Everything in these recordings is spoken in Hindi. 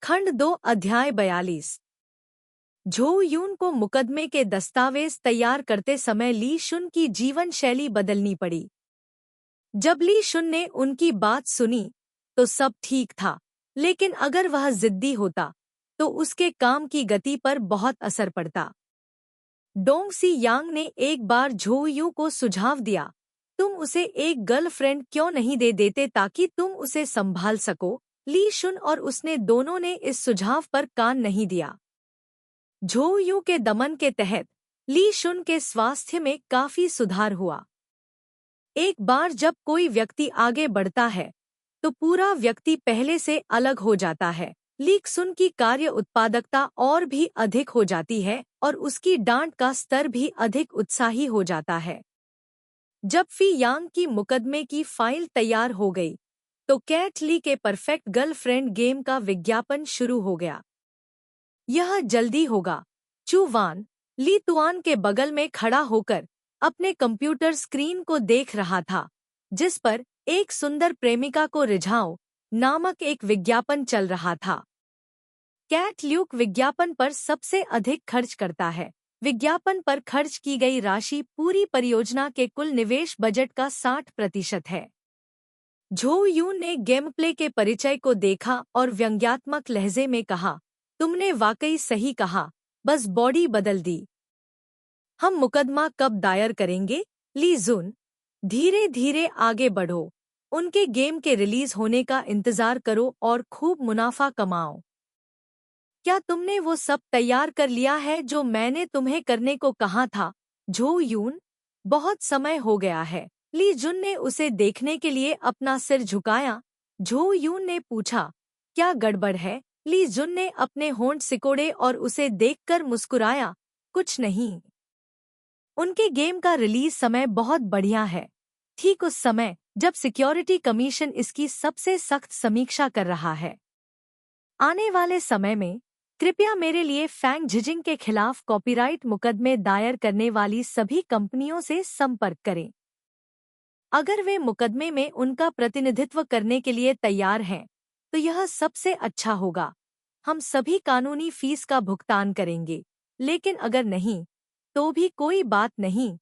खंड 2 अध्याय 42। झो यून को मुकदमे के दस्तावेज तैयार करते समय ली शुन की जीवन शैली बदलनी पड़ी। जब ली शुन ने उनकी बात सुनी तो सब ठीक था, लेकिन अगर वह जिद्दी होता तो उसके काम की गति पर बहुत असर पड़ता। डोंग सी यांग ने एक बार झो यू को सुझाव दिया, तुम उसे एक गर्लफ्रेंड क्यों नहीं दे देते ताकि तुम उसे संभाल सको। ली शुन और उसने दोनों ने इस सुझाव पर कान नहीं दिया। झो यू के दमन के तहत ली शुन के स्वास्थ्य में काफी सुधार हुआ। एक बार जब कोई व्यक्ति आगे बढ़ता है तो पूरा व्यक्ति पहले से अलग हो जाता है। ली शुन की कार्य उत्पादकता और भी अधिक हो जाती है और उसकी डांट का स्तर भी अधिक उत्साही हो जाता है। जब फी यांग की मुकदमे की फाइल तैयार हो गई तो कैट ली के परफेक्ट गर्लफ्रेंड गेम का विज्ञापन शुरू हो गया। यह जल्दी होगा। चू वान ली तुआन के बगल में खड़ा होकर अपने कंप्यूटर स्क्रीन को देख रहा था, जिस पर एक सुंदर प्रेमिका को रिझाओ नामक एक विज्ञापन चल रहा था। कैट ल्यूक विज्ञापन पर सबसे अधिक खर्च करता है। विज्ञापन पर खर्च की गई राशि पूरी परियोजना के कुल निवेश बजट का 60% है। झो यून ने गेम प्ले के परिचय को देखा और व्यंग्यात्मक लहजे में कहा, तुमने वाकई सही कहा, बस बॉडी बदल दी। हम मुकदमा कब दायर करेंगे? ली जुन, धीरे धीरे आगे बढ़ो। उनके गेम के रिलीज होने का इंतजार करो और खूब मुनाफा कमाओ। क्या तुमने वो सब तैयार कर लिया है जो मैंने तुम्हें करने को कहा था? झो यून, बहुत समय हो गया है। ली जुन ने उसे देखने के लिए अपना सिर झुकाया। झो यून ने पूछा, क्या गड़बड़ है? ली जुन ने अपने होंठ सिकोड़े और उसे देखकर मुस्कुराया, कुछ नहीं। उनके गेम का रिलीज समय बहुत बढ़िया है, ठीक उस समय जब सिक्योरिटी कमीशन इसकी सबसे सख्त समीक्षा कर रहा है। आने वाले समय में कृपया मेरे लिए फैंग झिजिंग के खिलाफ कॉपीराइट मुकदमे दायर करने वाली सभी कंपनियों से संपर्क करें। अगर वे मुकदमे में उनका प्रतिनिधित्व करने के लिए तैयार हैं तो यह सबसे अच्छा होगा। हम सभी कानूनी फीस का भुगतान करेंगे, लेकिन अगर नहीं तो भी कोई बात नहीं,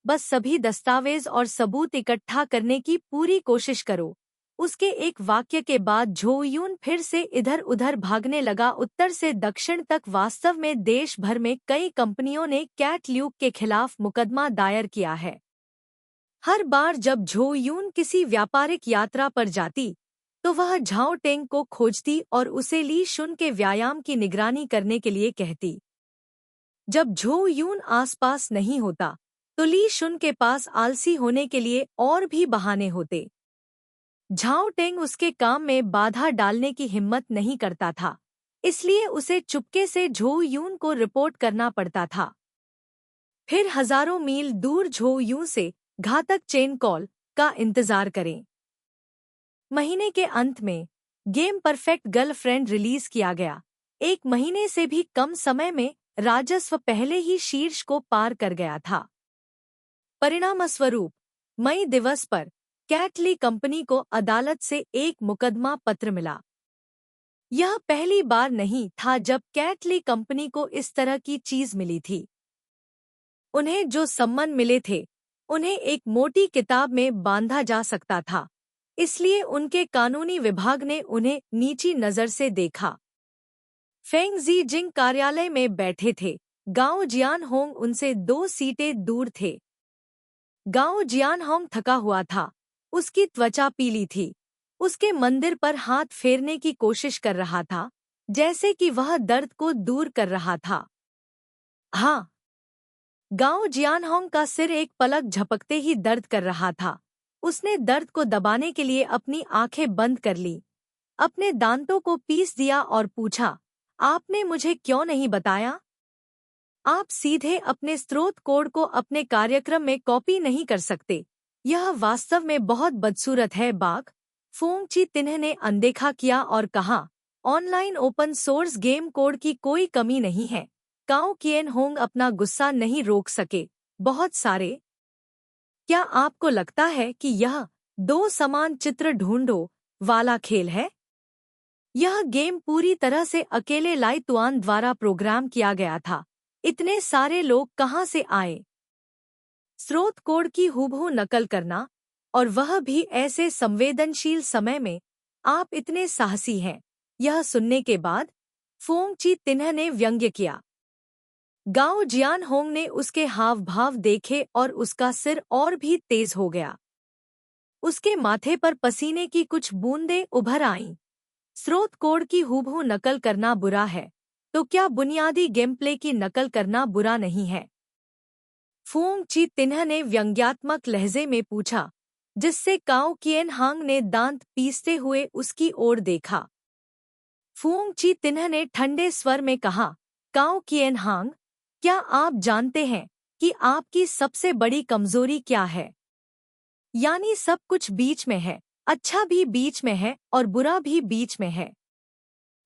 बस सभी दस्तावेज और सबूत इकट्ठा करने की पूरी कोशिश करो। उसके एक वाक्य के बाद झो यून फिर से इधर उधर भागने लगा। उत्तर से दक्षिण तक वास्तव में देश भर में कई कंपनियों ने कैट ल्यूक के खिलाफ मुकदमा दायर किया है। हर बार जब झो यून किसी व्यापारिक यात्रा पर जाती तो वह झाओ टेंग को खोजती और उसे ली शुन के व्यायाम की निगरानी करने के लिए कहती। जब झो यून आसपास नहीं होता तो ली शुन के पास आलसी होने के लिए और भी बहाने होते। झाओ टेंग उसके काम में बाधा डालने की हिम्मत नहीं करता था, इसलिए उसे चुपके से झो यून को रिपोर्ट करना पड़ता था। फिर हजारों मील दूर झो यून से घातक चेन कॉल का इंतजार करें। महीने के अंत में गेम परफेक्ट गर्लफ्रेंड रिलीज किया गया। 1 महीने से भी कम समय में राजस्व पहले ही शीर्ष को पार कर गया था। परिणामस्वरूप मई दिवस पर कैट ली कंपनी को अदालत से एक मुकदमा पत्र मिला। यह पहली बार नहीं था जब कैट ली कंपनी को इस तरह की चीज मिली थी। उन्हें जो सम्मान मिले थे उन्हें एक मोटी किताब में बांधा जा सकता था, इसलिए उनके कानूनी विभाग ने उन्हें नीची नजर से देखा। फेंग जी जिंग कार्यालय में बैठे थे। गाओ जियानहोंग उनसे 2 सीटें दूर थे। गाओ जियानहोंग थका हुआ था, उसकी त्वचा पीली थी। उसके मंदिर पर हाथ फेरने की कोशिश कर रहा था, जैसे कि वह दर्द को दूर कर रहा था। हाँ, गाओ जियानहोंग का सिर एक पलक झपकते ही दर्द कर रहा था। उसने दर्द को दबाने के लिए अपनी आंखें बंद कर ली, अपने दांतों को पीस दिया और पूछा, आपने मुझे क्यों नहीं बताया? आप सीधे अपने स्रोत कोड को अपने कार्यक्रम में कॉपी नहीं कर सकते। यह वास्तव में बहुत बदसूरत है। बाग फोंग ची तिन्ह ने अनदेखा किया और कहा, online open source game code की कोई कमी नहीं है। काओ किएन होंग अपना गुस्सा नहीं रोक सके। बहुत सारे। क्या आपको लगता है कि यह 2 समान चित्र ढूंढो वाला खेल है? यह गेम पूरी तरह से अकेले लाई तुआन द्वारा प्रोग्राम किया गया था। इतने सारे लोग कहाँ से आए? स्रोत कोड की हूबहू नकल करना, और वह भी ऐसे संवेदनशील समय में। आप इतने साहसी हैं। यह सुनने के बाद फोंग ची तिन्ह ने व्यंग्य किया। गाओ जियान होंग ने उसके हाव भाव देखे और उसका सिर और भी तेज हो गया। उसके माथे पर पसीने की कुछ बूंदें उभर आईं। स्रोत कोड की हूबहू नकल करना बुरा है, तो क्या बुनियादी गेम प्ले की नकल करना बुरा नहीं है? फोंग ची तिन्ह ने व्यंग्यात्मक लहजे में पूछा, जिससे काओ किएन हांग ने दांत पीसते हुए उसकी ओर देखा। फोंग ची तिन्ह ने ठंडे स्वर में कहा, काओ किएन हांग, क्या आप जानते हैं कि आपकी सबसे बड़ी कमजोरी क्या है? यानी सब कुछ बीच में है, अच्छा भी बीच में है और बुरा भी बीच में है।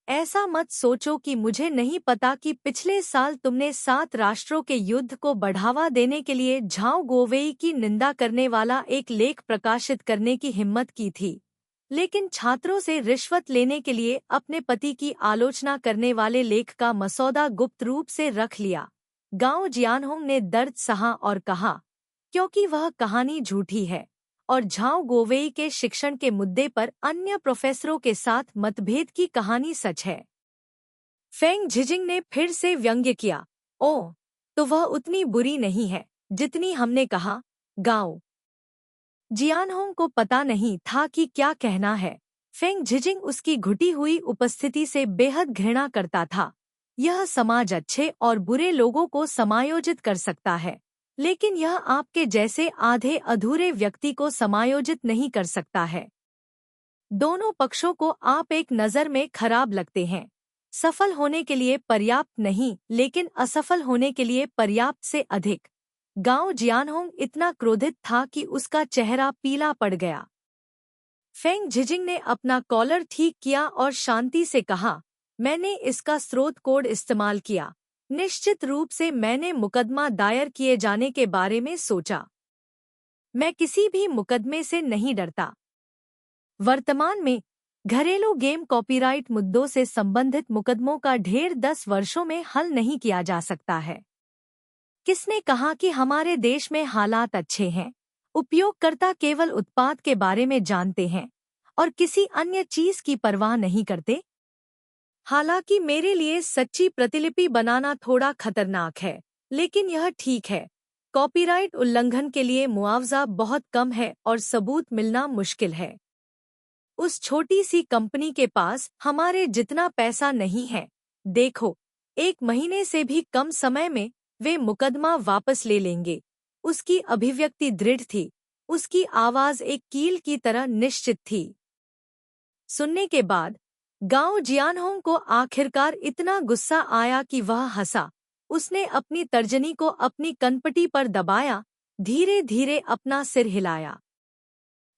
ऐसा मत सोचो कि मुझे नहीं पता कि पिछले साल तुमने 7 राष्ट्रों के युद्ध को बढ़ावा देने के लिए झाओ गोवेई की निंदा करने वाला एक लेख प्रकाशित करने की हिम्मत की थी, लेकिन छात्रों से रिश्वत लेने के लिए अपने पति की आलोचना करने वाले लेख का मसौदा गुप्त रूप से रख लिया। गाओ जियानहोंग ने दर्द सहा और कहा, क्योंकि वह कहानी झूठी है और झाओ गोवेई के शिक्षण के मुद्दे पर अन्य प्रोफेसरों के साथ मतभेद की कहानी सच है। फेंग झिजिंग ने फिर से व्यंग्य किया, ओह, तो वह उतनी बुरी नहीं है जितनी हमने कहा। गाओ जियानहोंग को पता नहीं था कि क्या कहना है। फेंग झिजिंग उसकी घुटी हुई उपस्थिति से बेहद घृणा करता था। यह समाज अच्छे और बुरे लोगों को समायोजित कर सकता है, लेकिन यह आपके जैसे आधे अधूरे व्यक्ति को समायोजित नहीं कर सकता है। दोनों पक्षों को आप एक नज़र में खराब लगते हैं। सफल होने के लिए पर्याप्त नहीं, लेकिन असफल होने के लिए पर्याप्त से अधिक। गाओ जियानहोंग इतना क्रोधित था कि उसका चेहरा पीला पड़ गया। फेंग झिजिंग ने अपना कॉलर ठीक किया और शांति से कहा, मैंने इसका स्रोत कोड इस्तेमाल किया। निश्चित रूप से मैंने मुकदमा दायर किए जाने के बारे में सोचा। मैं किसी भी मुकदमे से नहीं डरता। वर्तमान में घरेलू गेम कॉपीराइट मुद्दों से संबंधित मुकदमों का ढेर 10 वर्षों में हल नहीं किया जा सकता है। किसने कहा कि हमारे देश में हालात अच्छे हैं? उपयोगकर्ता केवल उत्पाद के बारे में जानते हैं और किसी अन्य चीज की परवाह नहीं करते। हालांकि मेरे लिए सच्ची प्रतिलिपि बनाना थोड़ा खतरनाक है, लेकिन यह ठीक है। कॉपीराइट उल्लंघन के लिए मुआवजा बहुत कम है और सबूत मिलना मुश्किल है। उस छोटी सी कंपनी के पास हमारे जितना पैसा नहीं है। देखो, 1 महीने से भी कम समय में वे मुकदमा वापस ले लेंगे। उसकी अभिव्यक्ति दृढ़ थी, उसकी आवाज एक कील की तरह निश्चित थी। सुनने के बाद गाओ जियानहोंग को आखिरकार इतना गुस्सा आया कि वह हंसा। उसने अपनी तर्जनी को अपनी कनपटी पर दबाया, धीरे धीरे अपना सिर हिलाया।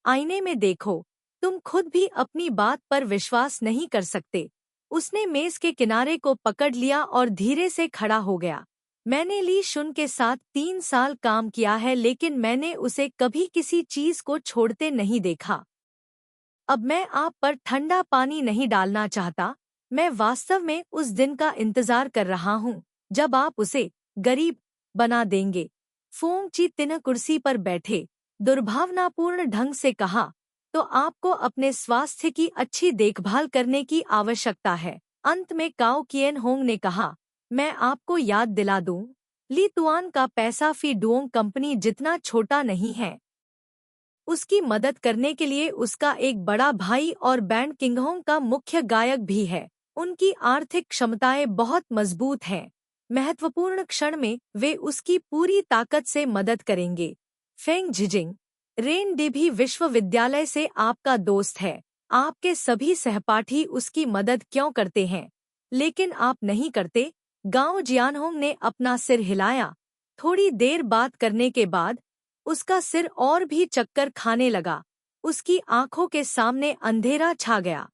आईने में देखो, तुम खुद भी अपनी बात पर विश्वास नहीं कर सकते। उसने मेज के किनारे को पकड़ लिया और धीरे से खड़ा हो गया। मैंने ली शुन के साथ 3 साल काम किया है, लेकिन मैंने उसे कभी किसी चीज को छोड़ते नहीं देखा। अब मैं आप पर ठंडा पानी नहीं डालना चाहता। मैं वास्तव में उस दिन का इंतजार कर रहा हूँ जब आप उसे गरीब बना देंगे। फोंग ची तिन्ह कुर्सी पर बैठे दुर्भावनापूर्ण ढंग से कहा, तो आपको अपने स्वास्थ्य की अच्छी देखभाल करने की आवश्यकता है। अंत में काओ किएन होंग ने कहा, मैं आपको याद दिला दूं, ली तुआन का पैसा फी डुओंग कंपनी जितना छोटा नहीं है। उसकी मदद करने के लिए उसका एक बड़ा भाई और बैंड किंगहोंग का मुख्य गायक भी है। उनकी आर्थिक क्षमताएं बहुत मजबूत हैं। महत्वपूर्ण क्षण में वे उसकी पूरी ताकत से मदद करेंगे। फेंग झिजिंग, रेन डे भी विश्वविद्यालय से आपका दोस्त है। आपके सभी सहपाठी उसकी मदद क्यों करते हैं, लेकिन आप नहीं करते? गाओ जियानहोंग ने अपना सिर हिलाया। थोड़ी देर बात करने के बाद उसका सिर और भी चक्कर खाने लगा। उसकी आंखों के सामने अंधेरा छा गया।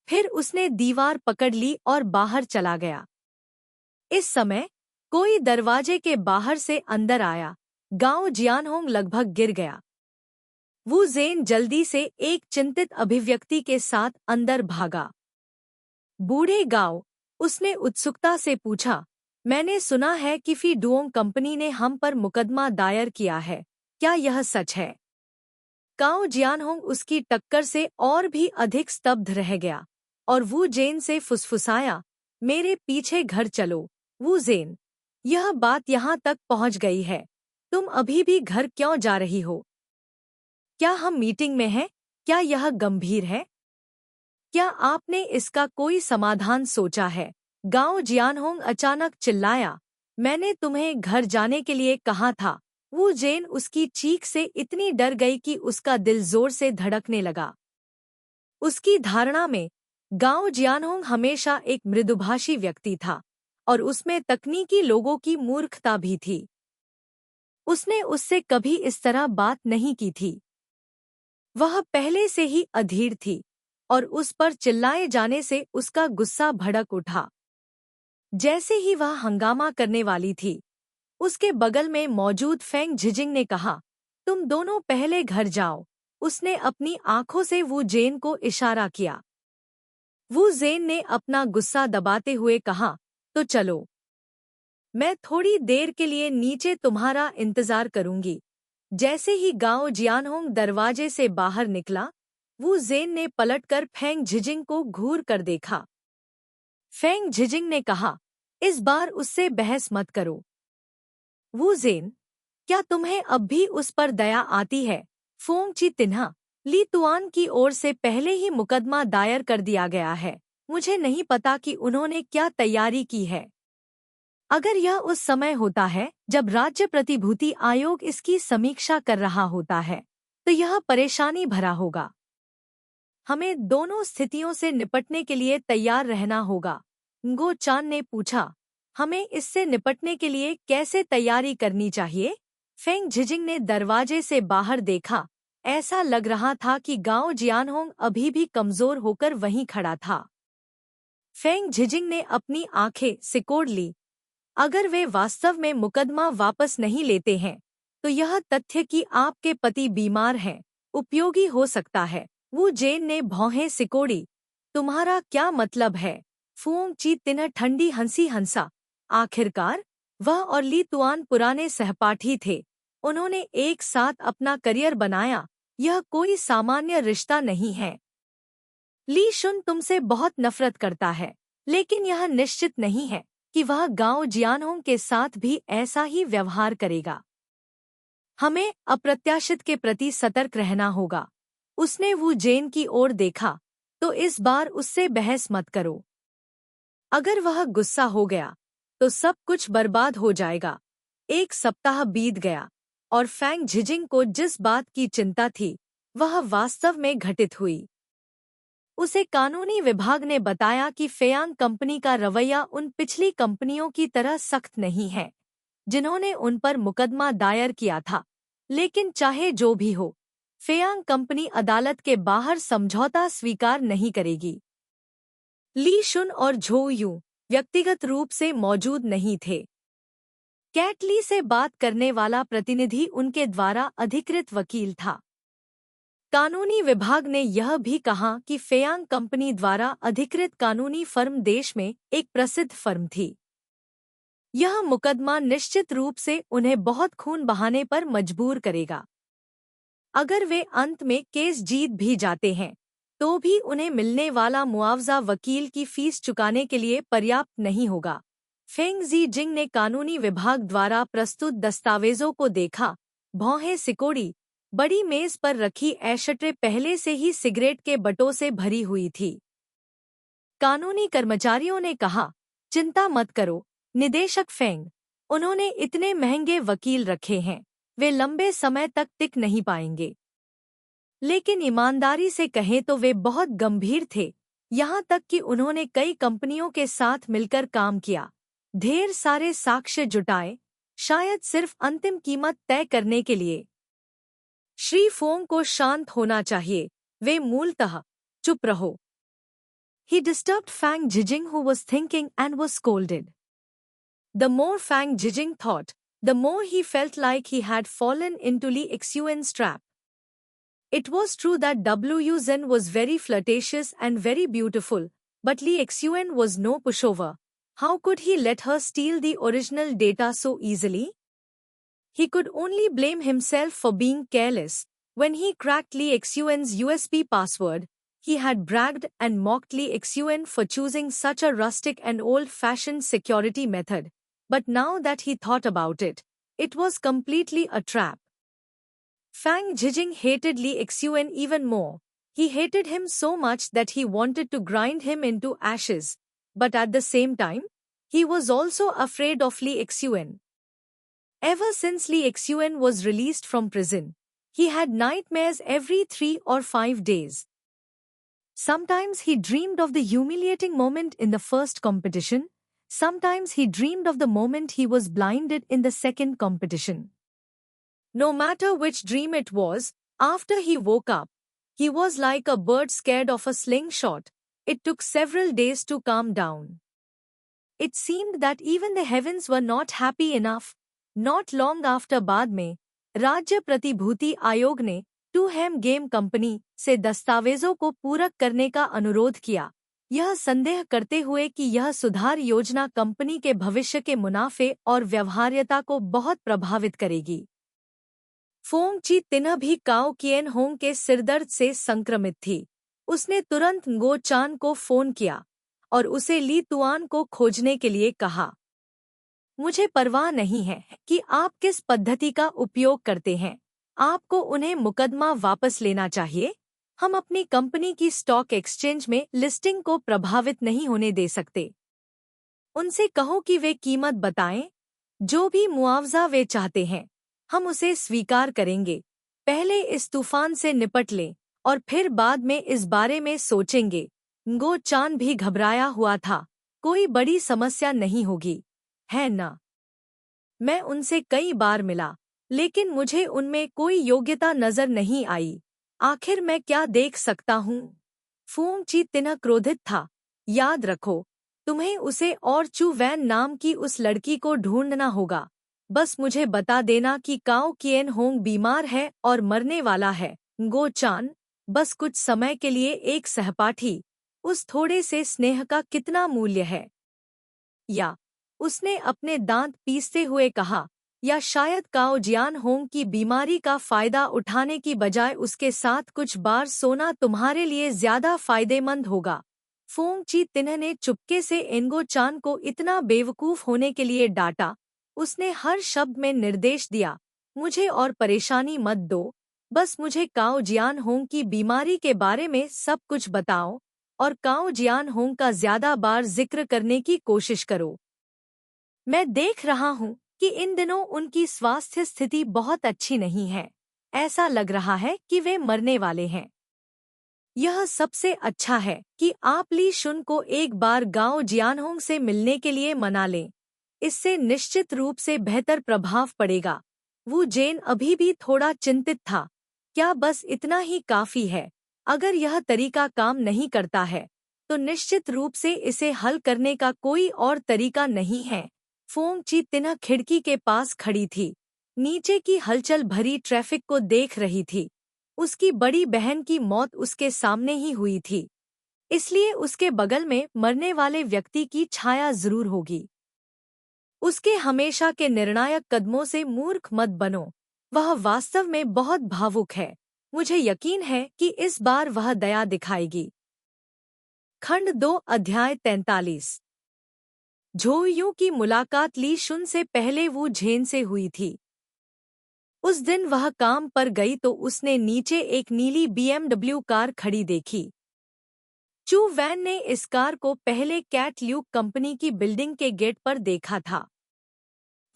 फिर उसने दीवार पकड़ ली और बाहर चला गया। इस समय कोई दरवाजे के बाहर से अंदर आया। गाओ जियानहोंग लगभग गिर गया। वू ज़ेन जल्दी से एक चिंतित अभिव्यक्ति के साथ अंदर भागा। बूढ़े गाओ, उसने उत्सुकता से पूछा, मैंने सुना है कि फी डुओंग कंपनी ने हम पर मुकदमा दायर किया है, क्या यह सच है? काओ जियानहोंग उसकी टक्कर से और भी अधिक स्तब्ध रह गया और वू जेन से फुसफुसाया, मेरे पीछे घर चलो, वू जेन। यह बात यहाँ तक पहुँच गई है, तुम अभी भी घर क्यों जा रही हो? क्या हम मीटिंग में हैं? क्या यह गंभीर है? क्या आपने इसका कोई समाधान सोचा है? गाओ जियानहोंग अचानक चिल्लाया, मैंने तुम्हें घर जाने के लिए कहा था। वो जेन उसकी चीख से इतनी डर गई कि उसका दिल जोर से धड़कने लगा। उसकी धारणा में गाओ जियानहोंग हमेशा एक मृदुभाषी व्यक्ति था और उसमें तकनीकी लोगों की मूर्खता भी थी। उसने उससे कभी इस तरह बात नहीं की थी। वह पहले से ही अधीर थी और उस पर चिल्लाए जाने से उसका गुस्सा भड़क उठा। जैसे ही वह हंगामा करने वाली थी, उसके बगल में मौजूद फेंग झिजिंग ने कहा, तुम दोनों पहले घर जाओ। उसने अपनी आंखों से वू जेन को इशारा किया। वू जेन ने अपना गुस्सा दबाते हुए कहा, तो चलो, मैं थोड़ी देर के लिए नीचे तुम्हारा इंतजार करूंगी। जैसे ही गाओ जियानहोंग दरवाजे से बाहर निकला, वू जेन ने पलटकर फेंग झिजिंग को घूर कर देखा। फेंग झिजिंग ने कहा, इस बार उससे बहस मत करो। वू जेन, क्या तुम्हें अब भी उस पर दया आती है? फोंग ची तिन्हा, ली तुआन की ओर से पहले ही मुकदमा दायर कर दिया गया है। मुझे नहीं पता कि उन्होंने क्या तैयारी की है। अगर यह उस समय होता है जब राज्य प्रतिभूति आयोग इसकी समीक्षा कर रहा होता है, तो यह परेशानी भरा होगा। हमें दोनों स्थितियों से निपटने के लिए तैयार रहना होगा। ngो चान ने पूछा, हमें इससे निपटने के लिए कैसे तैयारी करनी चाहिए? फेंग झिजिंग ने दरवाजे से बाहर देखा। ऐसा लग रहा था कि गाओ जियानहोंग अभी भी कमजोर होकर वहीं खड़ा था। फेंग झिजिंग ने अपनी आंखें सिकोड़ ली। अगर वे वास्तव में मुकदमा वापस नहीं लेते हैं, तो यह तथ्य कि आपके पति बीमार हैं, उपयोगी हो सकता है। वो जेन ने भौहें सिकोड़ी। तुम्हारा क्या मतलब है? फुओंग ची तिन्ह ठंडी हंसी हंसा। आखिरकार वह और ली तुआन पुराने सहपाठी थे। उन्होंने एक साथ अपना करियर बनाया। यह कोई सामान्य रिश्ता नहीं है। ली शुन तुमसे बहुत नफरत करता है, लेकिन यह निश्चित नहीं है कि वह गाओ जियानहोंग के साथ भी ऐसा ही व्यवहार करेगा। हमें अप्रत्याशित के प्रति सतर्क रहना होगा। उसने वू जेन की ओर देखा, तो इस बार उससे बहस मत करो। अगर वह गुस्सा हो गया, तो सब कुछ बर्बाद हो जाएगा। एक सप्ताह बीत गया और फेंग झिजिंग को जिस बात की चिंता थी, वह वास्तव में घटित हुई। उसे कानूनी विभाग ने बताया कि फेयांग कंपनी का रवैया उन पिछली कंपनियों की तरह सख्त नहीं है, जिन्होंने उन पर मुकदमा दायर किया था। लेकिन चाहे जो भी हो, फेयांग कंपनी अदालत के बाहर समझौता स्वीकार नहीं करेगी। ली शुन और झो यू व्यक्तिगत रूप से मौजूद नहीं थे। कैट ली से बात करने वाला प्रतिनिधि उनके द्वारा अधिकृत वकील था। कानूनी विभाग ने यह भी कहा कि फेयांग कंपनी द्वारा अधिकृत कानूनी फर्म देश में एक प्रसिद्ध फर्म थी। यह मुकदमा निश्चित रूप से उन्हें बहुत खून बहाने पर मजबूर करेगा। अगर वे अंत में केस जीत भी जाते हैं, तो भी उन्हें मिलने वाला मुआवजा वकील की फीस चुकाने के लिए पर्याप्त नहीं होगा। फेंग जी जिंग ने कानूनी विभाग द्वारा प्रस्तुत दस्तावेजों को देखा, भौहें सिकोड़ी। बड़ी मेज पर रखी एशट्रे पहले से ही सिगरेट के बटों से भरी हुई थी। कानूनी कर्मचारियों ने कहा, चिंता मत करो निदेशक फेंग, उन्होंने इतने महंगे वकील रखे हैं, वे लंबे समय तक टिक नहीं पाएंगे। लेकिन ईमानदारी से कहें तो वे बहुत गंभीर थे, यहाँ तक कि उन्होंने कई कंपनियों के साथ मिलकर काम किया, ढेर सारे साक्ष्य जुटाए, शायद सिर्फ अंतिम कीमत तय करने के लिए। श्री फोंग को शांत होना चाहिए, वे मूलतः चुप रहो। He disturbed Fang Jijing, who was thinking, and was scolded. The more Fang Jijing thought, the more he felt like he had fallen into Li Xuan's trap. It was true that Wu Zhen was very flirtatious and very beautiful, But Lee Xun was no pushover. How could he let her steal the original data so easily? He could only blame himself for being careless. When he cracked Lee Xun's USB password, he had bragged and mocked Lee Xun for choosing such a rustic and old-fashioned security method. But now that he thought about it, it was completely a trap. Fang Jijing hated Lee Xun even more. He hated him so much that he wanted to grind him into ashes. But at the same time, he was also afraid of Lee Xun. Ever since Lee Xun was released from prison, he had nightmares every 3 or 5 days. Sometimes he dreamed of the humiliating moment in the first competition. Sometimes he dreamed of the moment he was blinded in the second competition. No matter which dream it was, after he woke up, he was like a bird scared of a slingshot. It took several days to calm down. It seemed that even the heavens were not happy enough. Not long after बाद में, राज्य प्रतिभूति आयोग ने 2M गेम कंपनी से दस्तावेजों को पूरक करने का अनुरोध किया, यह संदेह करते हुए कि यह सुधार योजना कंपनी के भविष्य के मुनाफे और व्यवहार्यता को बहुत प्रभावित करेगी। फोंग ची तिन्ह भी काओ किएन होंग के सिरदर्द से संक्रमित थी। उसने तुरंत ngो चान को फोन किया और उसे ली तुआन को खोजने के लिए कहा। मुझे परवाह नहीं है कि आप किस पद्धति का उपयोग करते हैं, आपको उन्हें मुकदमा वापस लेना चाहिए। हम अपनी कंपनी की स्टॉक एक्सचेंज में लिस्टिंग को प्रभावित नहीं होने दे सकते। उनसे कहो कि वे कीमत बताएं, जो भी मुआवजा वे चाहते हैं, हम उसे स्वीकार करेंगे। पहले इस तूफान से निपट लें और फिर बाद में इस बारे में सोचेंगे। ngो चान भी घबराया हुआ था, कोई बड़ी समस्या नहीं होगी, है ना? मैं उनसे कई बार मिला, लेकिन मुझे उनमें कोई योग्यता नजर नहीं आई। आखिर मैं क्या देख सकता हूँ? फोंग ची तिन्ह क्रोधित था। याद रखो, तुम्हें उसे और चू वैन नाम की उस लड़की को ढूंढना होगा। बस मुझे बता देना कि काओ किएन होंग बीमार है और मरने वाला है। ngो चान, बस कुछ समय के लिए एक सहपाठी, उस थोड़े से स्नेह का कितना मूल्य है? या उसने अपने दांत पीसते हुए कहा, या शायद काओ जियान होंग की बीमारी का फायदा उठाने की बजाय उसके साथ कुछ बार सोना तुम्हारे लिए ज्यादा फायदेमंद होगा। फोंग ची तिन्ह ने चुपके से एंगो चान को इतना बेवकूफ होने के लिए डांटा। उसने हर शब्द में निर्देश दिया, मुझे और परेशानी मत दो, बस मुझे काओ जियान होंग की बीमारी के बारे में सब कुछ बताओ और काओ जियान होंग का ज्यादा बार जिक्र करने की कोशिश करो। मैं देख रहा हूँ कि इन दिनों उनकी स्वास्थ्य स्थिति बहुत अच्छी नहीं है। ऐसा लग रहा है कि वे मरने वाले हैं। यह सबसे अच्छा है कि आप ली शुन को एक बार गांव जियानहोंग से मिलने के लिए मना लें। इससे निश्चित रूप से बेहतर प्रभाव पड़ेगा। वू जेन अभी भी थोड़ा चिंतित था। क्या बस इतना ही काफी है? अगर यह तरीका काम नहीं करता है, तो निश्चित रूप से इसे हल करने का कोई और तरीका नहीं है। फोंग ची तिन्ह खिड़की के पास खड़ी थी, नीचे की हलचल भरी ट्रैफिक को देख रही थी। उसकी बड़ी बहन की मौत उसके सामने ही हुई थी, इसलिए उसके बगल में मरने वाले व्यक्ति की छाया जरूर होगी। उसके हमेशा के निर्णायक कदमों से मूर्ख मत बनो। वह वास्तव में बहुत भावुक है। मुझे यकीन है कि इस बार वह दया दिखाएगी। खंड 2 अध्याय 43। झोयू की मुलाकात ली शुन से पहले वू झेन से हुई थी। उस दिन वह काम पर गई तो उसने नीचे एक नीली BMW कार खड़ी देखी। चू वैन ने इस कार को पहले कैट ल्यूक कंपनी की बिल्डिंग के गेट पर देखा था।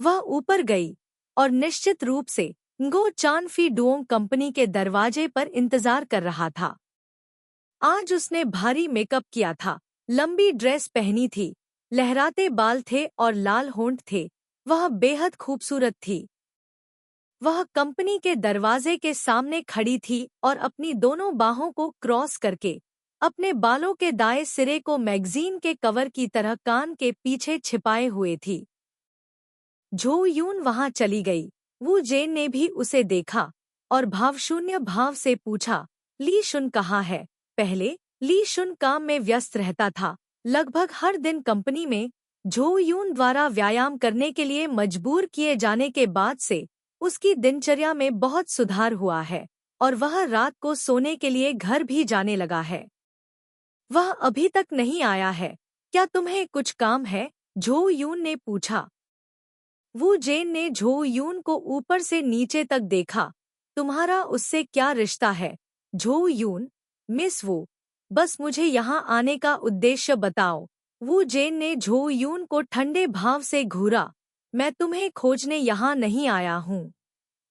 वह ऊपर गई और निश्चित रूप से ngो चान फी डुओंग कंपनी के दरवाजे पर इंतजार कर रहा था। आज उसने भारी मेकअप किया था, लंबी ड्रेस पहनी थी, लहराते बाल थे और लाल होंठ थे। वह बेहद खूबसूरत थी। वह कंपनी के दरवाजे के सामने खड़ी थी और अपनी दोनों बाहों को क्रॉस करके अपने बालों के दाएं सिरे को मैगजीन के कवर की तरह कान के पीछे छिपाए हुए थी। झो यून वहां चली गई। वू जेन ने भी उसे देखा और भावशून्य भाव से पूछा, ली शुन कहाँ है? पहले ली शुन काम में व्यस्त रहता था। लगभग हर दिन कंपनी में झो यून द्वारा व्यायाम करने के लिए मजबूर किए जाने के बाद से उसकी दिनचर्या में बहुत सुधार हुआ है और वह रात को सोने के लिए घर भी जाने लगा है। वह अभी तक नहीं आया है, क्या तुम्हें कुछ काम है? झो यून ने पूछा। वू जेन ने झो यून को ऊपर से नीचे तक देखा। तुम्हारा उससे क्या रिश्ता है? झो यून, मिस वू, बस मुझे यहाँ आने का उद्देश्य बताओ। वू जेन ने झो यून को ठंडे भाव से घूरा। मैं तुम्हें खोजने यहाँ नहीं आया हूँ।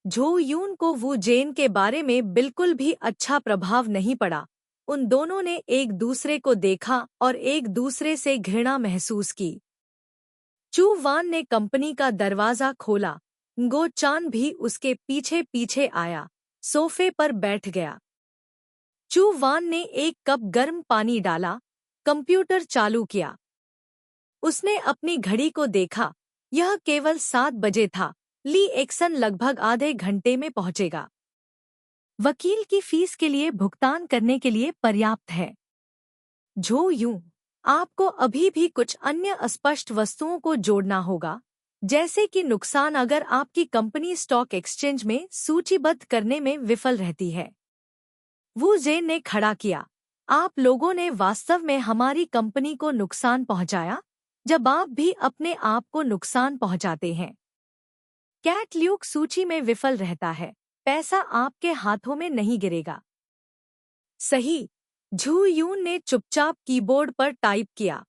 झो यून को वू जेन के बारे में बिल्कुल भी अच्छा प्रभाव नहीं पड़ा। उन दोनों ने एक दूसरे को देखा और एक दूसरे से घृणा महसूस की। चू वान ने कंपनी का दरवाजा खोला। ngो चान भी उसके पीछे पीछे आया, सोफे पर बैठ गया। चू वान ने एक कप गर्म पानी डाला, कंप्यूटर चालू किया। उसने अपनी घड़ी को देखा, यह केवल 7 बजे था। ली एक्सन लगभग आधे घंटे में पहुंचेगा। वकील की फीस के लिए भुगतान करने के लिए पर्याप्त है। झो यूं, आपको अभी भी कुछ अन्य अस्पष्ट वस्तुओं को जोड़ना होगा, जैसे कि नुकसान अगर आपकी कंपनी स्टॉक एक्सचेंज में सूचीबद्ध करने में विफल रहती है। वू जेन ने खड़ा किया। आप लोगों ने वास्तव में हमारी कंपनी को नुकसान पहुंचाया, जब आप भी अपने आप को नुकसान पहुंचाते हैं। कैट ल्यूक सूची में विफल रहता है, पैसा आपके हाथों में नहीं गिरेगा। सही, झू यून ने चुपचाप कीबोर्ड पर टाइप किया।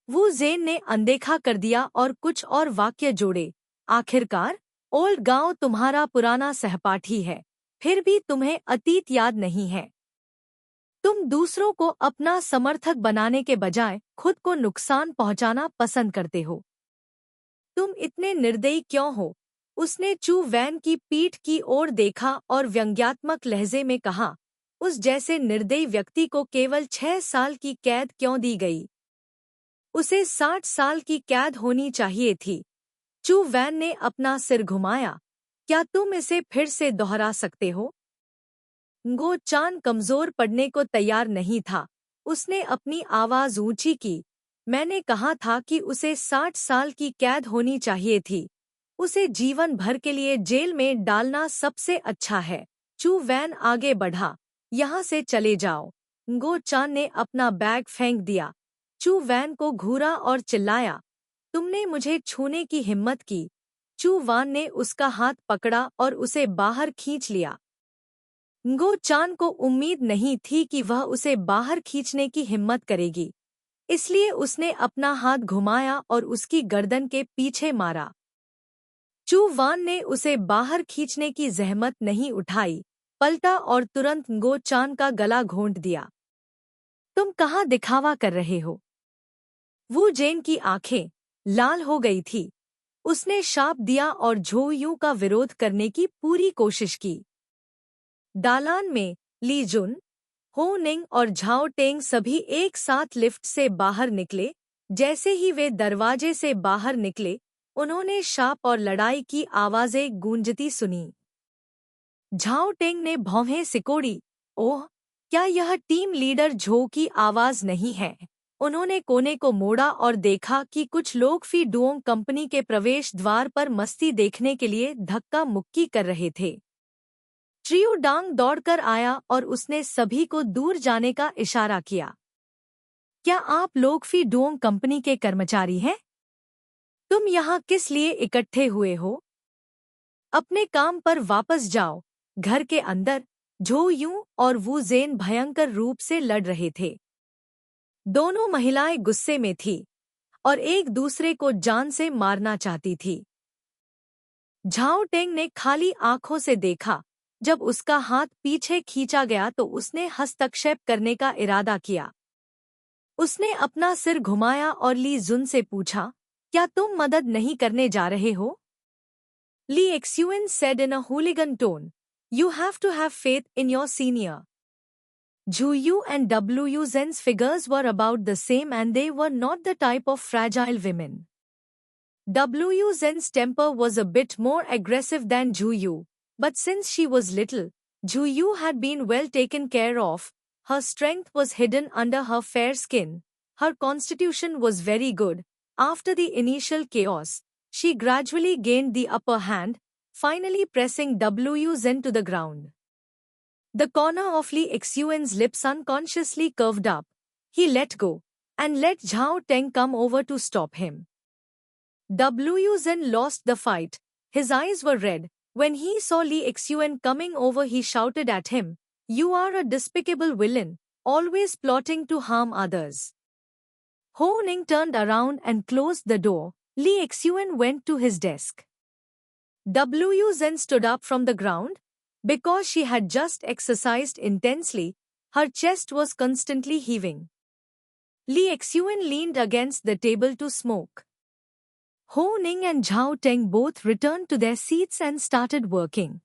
वू जेन ने अनदेखा कर दिया और कुछ और वाक्य जोड़े। आखिरकार, ओल्ड गांव तुम्हारा पुराना सहपाठी है, फिर भी तुम्हें अतीत याद नहीं है। तुम दूसरों को अपना समर्थक बनाने के बजाय खुद को नुकसान पहुंचाना पसंद करते हो। तुम इतने निर्दयी क्यों हो? उसने चू वैन की पीठ की ओर देखा और व्यंग्यात्मक लहजे में कहा, उस जैसे निर्दयी व्यक्ति को केवल 6 साल की कैद क्यों दी गई? उसे 60 साल की कैद होनी चाहिए थी। चू वैन ने अपना सिर घुमाया। क्या तुम इसे फिर से दोहरा सकते हो? ngो चान कमजोर पड़ने को तैयार नहीं था। उसने अपनी आवाज ऊंची की। मैंने कहा था कि उसे 60 साल की कैद होनी चाहिए थी। उसे जीवन भर के लिए जेल में डालना सबसे अच्छा है। चू वैन आगे बढ़ा। यहाँ से चले जाओ। ngो चान ने अपना बैग फेंक दिया। चू वैन को घूरा और चिल्लाया, तुमने मुझे छूने की हिम्मत की। चू वान ने उसका हाथ पकड़ा और उसे बाहर खींच लिया। ngो चान को उम्मीद नहीं थी कि वह उसे बाहर खींचने की हिम्मत करेगी, इसलिए उसने अपना हाथ घुमाया और उसकी गर्दन के पीछे मारा। चू वान ने उसे बाहर खींचने की जहमत नहीं उठाई, पलटा और तुरंत ngो चान का गला घोंट दिया। तुम कहाँ दिखावा कर रहे हो? वू जेन की आंखें लाल हो गई थी। उसने शाप दिया और झो यूं का विरोध करने की पूरी कोशिश की। दालान में ली जुन, हो निंग और झाओ टेंग सभी एक साथ लिफ्ट से बाहर निकले। जैसे ही वे दरवाजे से बाहर निकले, उन्होंने शाप और लड़ाई की आवाजें गूंजती सुनी। झाओ टेंग ने भौहें सिकोड़ी। ओह, क्या यह टीम लीडर झो की आवाज नहीं है? उन्होंने कोने को मोड़ा और देखा कि कुछ लोग फी डुओंग कंपनी के प्रवेश द्वार पर मस्ती देखने के लिए धक्का मुक्की कर रहे थे। ट्रियो डांग दौड़कर आया और उसने सभी को दूर जाने का इशारा किया। क्या आप लोग फी डुओंग कंपनी के कर्मचारी हैं? तुम यहाँ किस लिए इकट्ठे हुए हो? अपने काम पर वापस जाओ। घर के अंदर झो यूं और वू जेन भयंकर रूप से लड़ रहे थे। दोनों महिलाएं गुस्से में थीं और एक दूसरे को जान से मारना चाहती थी। झाओ टेंग ने खाली आंखों से देखा। जब उसका हाथ पीछे खींचा गया तो उसने हस्तक्षेप करने का इरादा किया। उसने अपना सिर घुमाया और ली जुन से पूछा, क्या तुम मदद नहीं करने जा रहे हो? Li Xuan said in a hooligan tone, you have to have faith in your senior. Zhu Yu and W Zhen's figures were about the same and they were not the type of fragile women. W Zhen's temper was a bit more aggressive than Zhu Yu, but since she was little, Zhu Yu had been well taken care of. Her strength was hidden under her fair skin. Her constitution was very good. After the initial chaos, she gradually gained the upper hand, finally pressing Wu Zhen to the ground. The corner of Li Xuan's lips unconsciously curved up. He let go and let Zhao Teng come over to stop him. Wu Zhen lost the fight. His eyes were red. When he saw Li Xuan coming over, he shouted at him, "You are a despicable villain, always plotting to harm others." Ho Ning turned around and closed the door. Li Xuan went to his desk. Wu Zhen stood up from the ground. Because she had just exercised intensely, her chest was constantly heaving. Li Xuan leaned against the table to smoke. Ho Ning and Zhao Teng both returned to their seats and started working.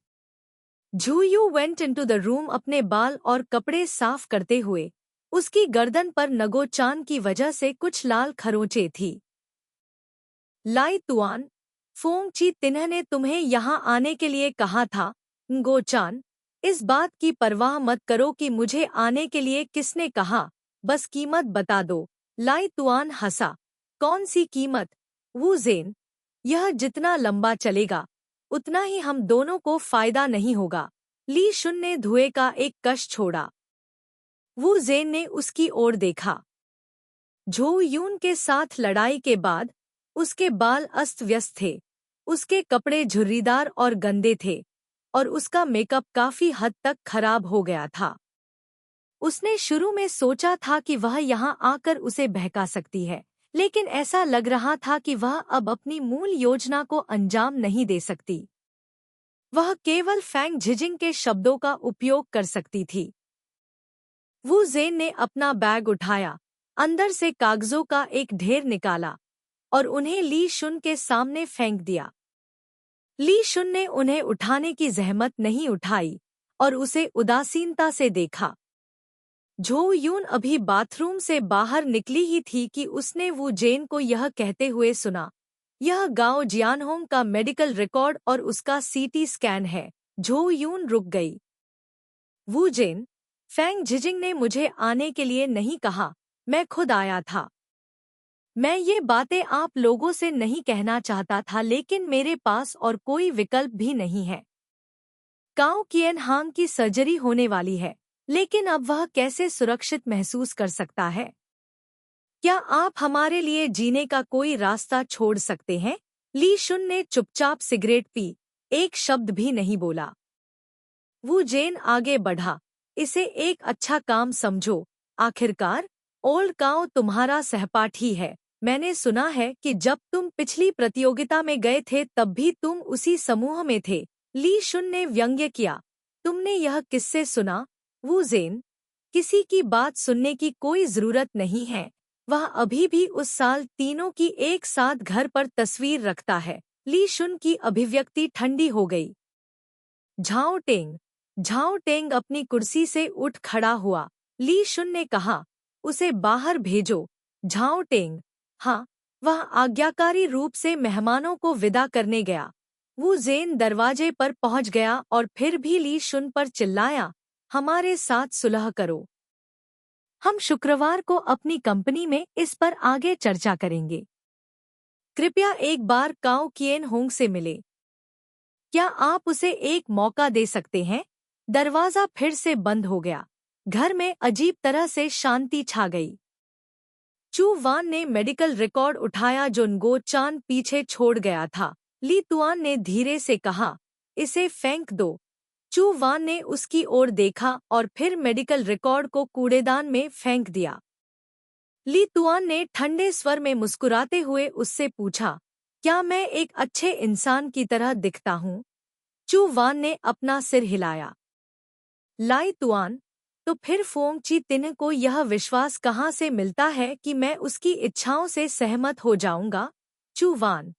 Zhu Yu went into the room अपने बाल और कपड़े साफ करते हुए. उसकी गर्दन पर नगो चान की वजह से कुछ लाल खरोंचे थी. लाई तुआन, फोंग ची तिन्ह ने तुम्हें यहाँ आने के लिए कहा था. ngो चान, इस बात की परवाह मत करो कि मुझे आने के लिए किसने कहा, बस कीमत बता दो. लाई तुआन हंसा. कौन सी कीमत? वू ज़ेन, यह जितना लंबा चलेगा उतना ही हम दोनों को फायदा नहीं होगा. ली शुन ने धुएं का एक कश छोड़ा. वू ज़ेन ने उसकी ओर देखा. झो यून के साथ लड़ाई के बाद उसके बाल अस्त व्यस्त थे. उसके कपड़े झुर्रीदार और गंदे थे और उसका मेकअप काफी हद तक खराब हो गया था. उसने शुरू में सोचा था कि वह यहाँ आकर उसे बहका सकती है, लेकिन ऐसा लग रहा था कि वह अब अपनी मूल योजना को अंजाम नहीं दे सकती. वह केवल फैंग झिजिंग के शब्दों का उपयोग कर सकती थी. वू ज़ेन ने अपना बैग उठाया, अंदर से कागजों का एक ढेर निकाला और उन्हें ली शुन के सामने फेंक दिया. ली शुन ने उन्हें उठाने की जहमत नहीं उठाई और उसे उदासीनता से देखा. झो यून अभी बाथरूम से बाहर निकली ही थी कि उसने वू ज़ेन को यह कहते हुए सुना, यह गाओ जियानहोंग का मेडिकल रिकॉर्ड और उसका सीटी स्कैन है. झो यून रुक गई. वू ज़ेन, फैंग झिजिंग ने मुझे आने के लिए नहीं कहा, मैं खुद आया था. मैं ये बातें आप लोगों से नहीं कहना चाहता था, लेकिन मेरे पास और कोई विकल्प भी नहीं है. काओ कियन हांग की सर्जरी होने वाली है, लेकिन अब वह कैसे सुरक्षित महसूस कर सकता है? क्या आप हमारे लिए जीने का कोई रास्ता छोड़ सकते हैं? ली शुन ने चुपचाप सिगरेट पी, एक शब्द भी नहीं बोला. वू ज़ेन आगे बढ़ा. इसे एक अच्छा काम समझो. आखिरकार ओल्ड काओ तुम्हारा सहपाठी है. मैंने सुना है कि जब तुम पिछली प्रतियोगिता में गए थे तब भी तुम उसी समूह में थे. ली शुन ने व्यंग्य किया. तुमने यह किससे सुना? वू ज़ेन, किसी की बात सुनने की कोई जरूरत नहीं है. वह अभी भी उस साल तीनों की एक साथ घर पर तस्वीर रखता है. ली शुन की अभिव्यक्ति ठंडी हो गई. Zhao tang. झाओ टेंग अपनी कुर्सी से उठ खड़ा हुआ. ली शुन ने कहा, उसे बाहर भेजो. झाओ टेंग, हाँ. वह आज्ञाकारी रूप से मेहमानों को विदा करने गया. वू ज़ेन दरवाजे पर पहुंच गया और फिर भी ली शुन पर चिल्लाया, हमारे साथ सुलह करो. हम शुक्रवार को अपनी कंपनी में इस पर आगे चर्चा करेंगे. कृपया एक बार काओ कियन होंग से मिले. क्या आप उसे एक मौका दे सकते हैं? दरवाजा फिर से बंद हो गया. घर में अजीब तरह से शांति छा गई. चू वान ने मेडिकल रिकॉर्ड उठाया जो ngो चान पीछे छोड़ गया था. ली तुआन ने धीरे से कहा, इसे फेंक दो. चू वान ने उसकी ओर देखा और फिर मेडिकल रिकॉर्ड को कूड़ेदान में फेंक दिया. ली तुआन ने ठंडे स्वर में मुस्कुराते हुए उससे पूछा, क्या मैं एक अच्छे इंसान की तरह दिखता हूँ? चू वान ने अपना सिर हिलाया. लाई तुआन, तो फिर फोंग ची तिन्ह को यह विश्वास कहाँ से मिलता है कि मैं उसकी इच्छाओं से सहमत हो जाऊंगा? चू वान,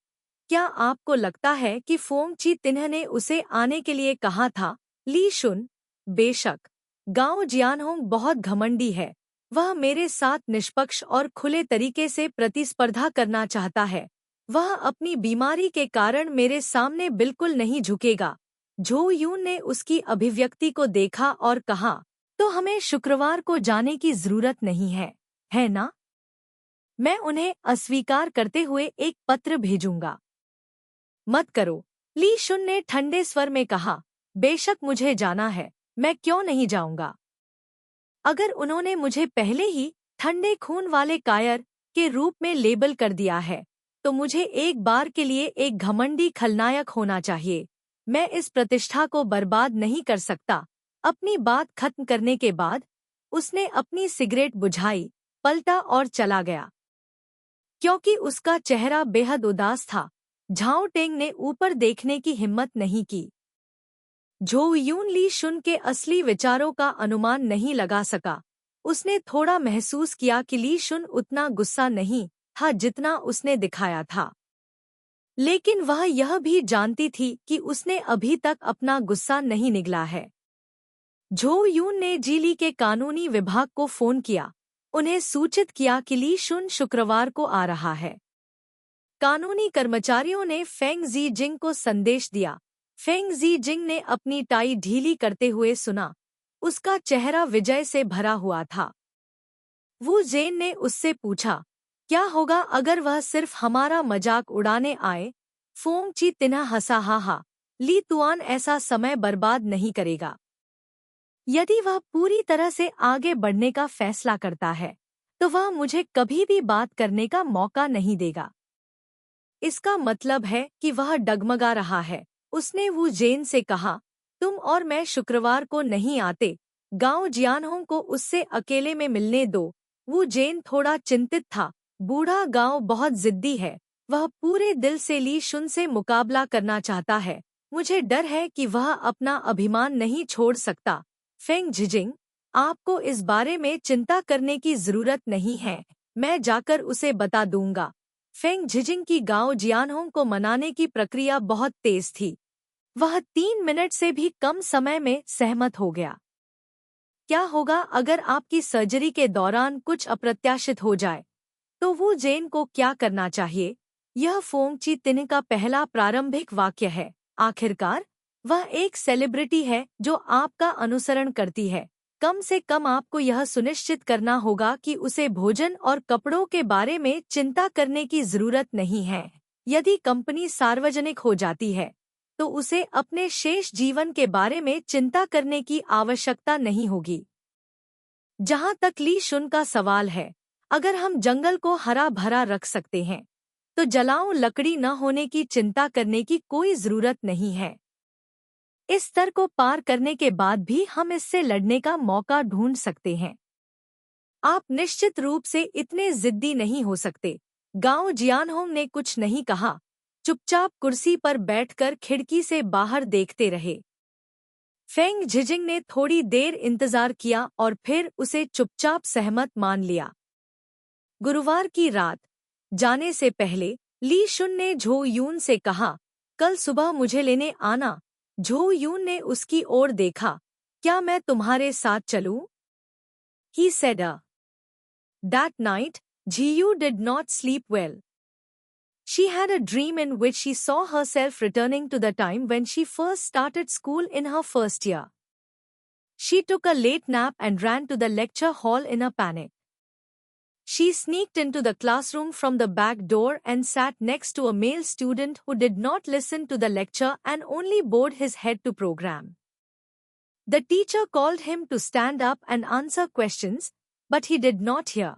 क्या आपको लगता है कि फोंग ची तिन्ह ने उसे आने के लिए कहा था? ली शुन, बेशक. गाओ जियानहोंग बहुत घमंडी है. वह मेरे साथ निष्पक्ष और खुले तरीके से प्रतिस्पर्धा करना चाहता है. वह अपनी बीमारी के कारण मेरे सामने बिल्कुल नहीं झुकेगा. झो यून ने उसकी अभिव्यक्ति को देखा और कहा, तो हमें शुक्रवार को जाने की जरूरत नहीं है ना? मैं उन्हें अस्वीकार करते हुए एक पत्र भेजूंगा। मत करो, ली शुन ने ठंडे स्वर में कहा। बेशक मुझे जाना है, मैं क्यों नहीं जाऊंगा? अगर उन्होंने मुझे पहले ही ठंडे खून वाले कायर के रूप में लेबल कर दिया है, तो मुझे एक बार के लिए एक घमंडी खलनायक होना चाहिए। मैं इस प्रतिष्ठा को बर्बाद नहीं कर सकता। अपनी बात खत्म करने के बाद उसने अपनी सिगरेट बुझाई, पलटा और चला गया। क्योंकि उसका चेहरा बेहद उदास था, झाओ टेंग ने ऊपर देखने की हिम्मत नहीं की। झो यून ली शुन के असली विचारों का अनुमान नहीं लगा सका। उसने थोड़ा महसूस किया कि ली शुन उतना गुस्सा नहीं था जितना उसने दिखाया था, लेकिन वह यह भी जानती थी कि उसने अभी तक अपना गुस्सा नहीं निगला है। झो यून ने जीली के कानूनी विभाग को फोन किया, उन्हें सूचित किया कि ली शुन शुक्रवार को आ रहा है। कानूनी कर्मचारियों ने फेंग जी जिंग को संदेश दिया। फेंग जी जिंग ने अपनी टाई ढीली करते हुए सुना। उसका चेहरा विजय से भरा हुआ था। वू जेन ने उससे पूछा, क्या होगा अगर वह सिर्फ हमारा मजाक उड़ाने आए? फोंग ची तिन्हा हंसा, हा, ली तुआन ऐसा समय बर्बाद नहीं करेगा। यदि वह पूरी तरह से आगे बढ़ने का फैसला करता है, तो वह मुझे कभी भी बात करने का मौका नहीं देगा। इसका मतलब है कि वह डगमगा रहा है। उसने वू जेन से कहा, तुम और मैं शुक्रवार को नहीं आते। गांव जियानहों को उससे अकेले में मिलने दो। वू जेन थोड़ा चिंतित था। बूढ़ा गांव बहुत जिद्दी है। वह पूरे दिल से ली शुन से मुकाबला करना चाहता है। मुझे डर है कि वह अपना अभिमान नहीं छोड़ सकता। फेंग झिजिंग, आपको इस बारे में चिंता करने की जरूरत नहीं है। मैं जाकर उसे बता दूंगा। फेंग झिजिंग की गांव जियानहों को मनाने की प्रक्रिया बहुत तेज थी। वह 3 मिनट से भी कम समय में सहमत हो गया। क्या होगा अगर आपकी सर्जरी के दौरान कुछ अप्रत्याशित हो जाए? तो वू जेन को क्या करना चाहिए? यह फोंग ची तिन का पहला प्रारंभिक वाक्य है। आखिरकार, वह एक सेलिब्रिटी है जो आपका अनुसरण करती है। कम से कम आपको यह सुनिश्चित करना होगा कि उसे भोजन और कपड़ों के बारे में चिंता करने की जरूरत नहीं है। यदि कंपनी सार्वजनिक हो जाती है, तो उसे अपने शेष जीवन के बारे में चिंता करने की आवश्यकता नहीं होगी। जहां तक ली शुन का सवाल है, अगर हम जंगल को हरा भरा रख सकते हैं, तो जलाऊ लकड़ी न होने की चिंता करने की कोई जरूरत नहीं है। इस स्तर को पार करने के बाद भी हम इससे लड़ने का मौका ढूंढ सकते हैं। आप निश्चित रूप से इतने जिद्दी नहीं हो सकते। गांव जियानहोंग ने कुछ नहीं कहा, चुपचाप कुर्सी पर बैठकर खिड़की से बाहर देखते रहे। फेंग झिजिंग ने थोड़ी देर इंतजार किया और फिर उसे चुपचाप सहमत मान लिया। गुरुवार की रात जाने से पहले ली शुन ने झो यून से कहा, कल सुबह मुझे लेने आना। झो यून ने उसकी ओर देखा, क्या मैं तुम्हारे साथ चलूं? He said. That night, Jiyu did not sleep well. She had a dream in which she saw herself returning to the time when she first started school in her first year. She took a late nap and ran to the lecture hall in a panic. She sneaked into the classroom from the back door and sat next to a male student who did not listen to the lecture and only bowed his head to program. The teacher called him to stand up and answer questions, but he did not hear.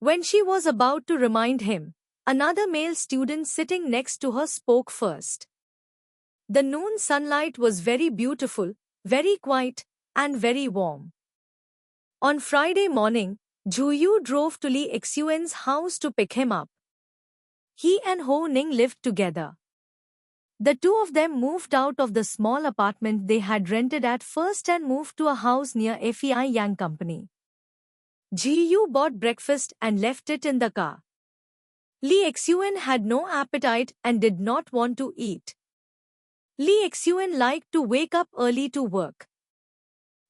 When she was about to remind him, another male student sitting next to her spoke first. The noon sunlight was very beautiful, very quiet, and very warm. On Friday morning, Juyu drove to Lee Xuan's house to pick him up. He and Ho Ning lived together. The two of them moved out of the small apartment they had rented at first and moved to a house near FEI Yang Company. Jiyu bought breakfast and left it in the car. Lee Xuan had no appetite and did not want to eat. Lee Xuan liked to wake up early to work.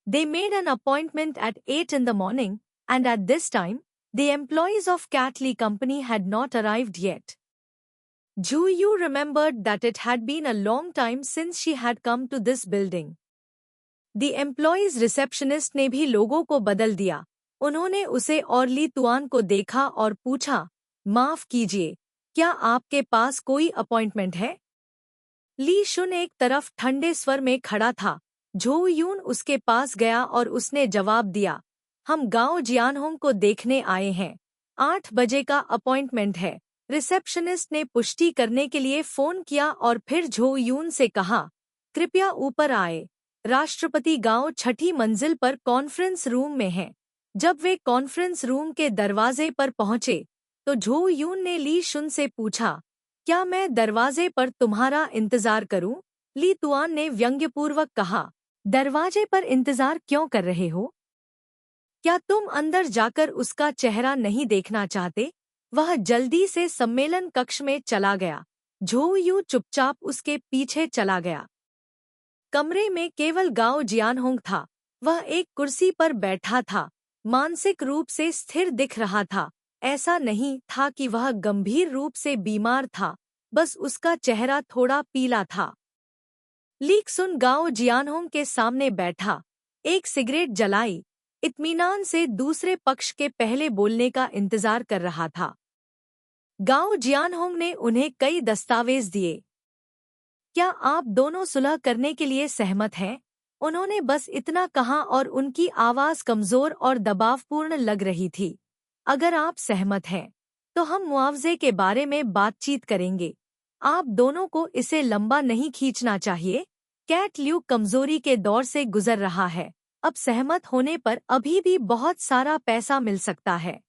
They made an appointment at 8 in the morning, and at this time, the employees of Cat Lee Company had not arrived yet. Juyu remembered that it had been a long time since she had come to this building. The employees receptionist ने भी लोगों को बदल दिया। उन्होंने उसे और ली तुआन को देखा और पूछा, माफ कीजिए, क्या आपके पास कोई अपॉइंटमेंट है? ली शुन एक तरफ ठंडे स्वर में खड़ा था। झो यून उसके पास गया और उसने जवाब दिया, हम गांव जियानहोंग को देखने आए हैं। 8 बजे का अपॉइंटमेंट है। रिसेप्शनिस्ट ने पुष्टि करने के लिए फोन किया और फिर झो यून से कहा, कृपया ऊपर आए। राष्ट्रपति गांव 6ठी मंजिल पर कॉन्फ्रेंस रूम में है। जब वे कॉन्फ्रेंस रूम के दरवाजे पर पहुंचे तो झो यून ने ली शुन से पूछा, क्या मैं दरवाजे पर तुम्हारा इंतजार करूं? ली तुआन ने व्यंग्यपूर्वक कहा, दरवाजे पर इंतजार क्यों कर रहे हो? क्या तुम अंदर जाकर उसका चेहरा नहीं देखना चाहते? वह जल्दी से सम्मेलन कक्ष में चला गया। झो यू चुपचाप उसके पीछे चला गया। कमरे में केवल गाओ जियानहोंग था। वह एक कुर्सी पर बैठा था, मानसिक रूप से स्थिर दिख रहा था। ऐसा नहीं था कि वह गंभीर रूप से बीमार था, बस उसका चेहरा थोड़ा पीला था। लीक सुन गाओ जियानहोंग के सामने बैठा, एक सिगरेट जलाई, इत्मीनान से दूसरे पक्ष के पहले बोलने का इंतजार कर रहा था। गाओ जियानहोंग ने उन्हें कई दस्तावेज दिए। क्या आप दोनों सुलह करने के लिए सहमत हैं? उन्होंने बस इतना कहा और उनकी आवाज कमजोर और दबावपूर्ण लग रही थी। अगर आप सहमत हैं, तो हम मुआवजे के बारे में बातचीत करेंगे। आप दोनों को इसे लंबा नहीं खींचना चाहिए। कैट ल्यूक कमजोरी के दौर से गुजर रहा है। अब सहमत होने पर अभी भी बहुत सारा पैसा मिल सकता है।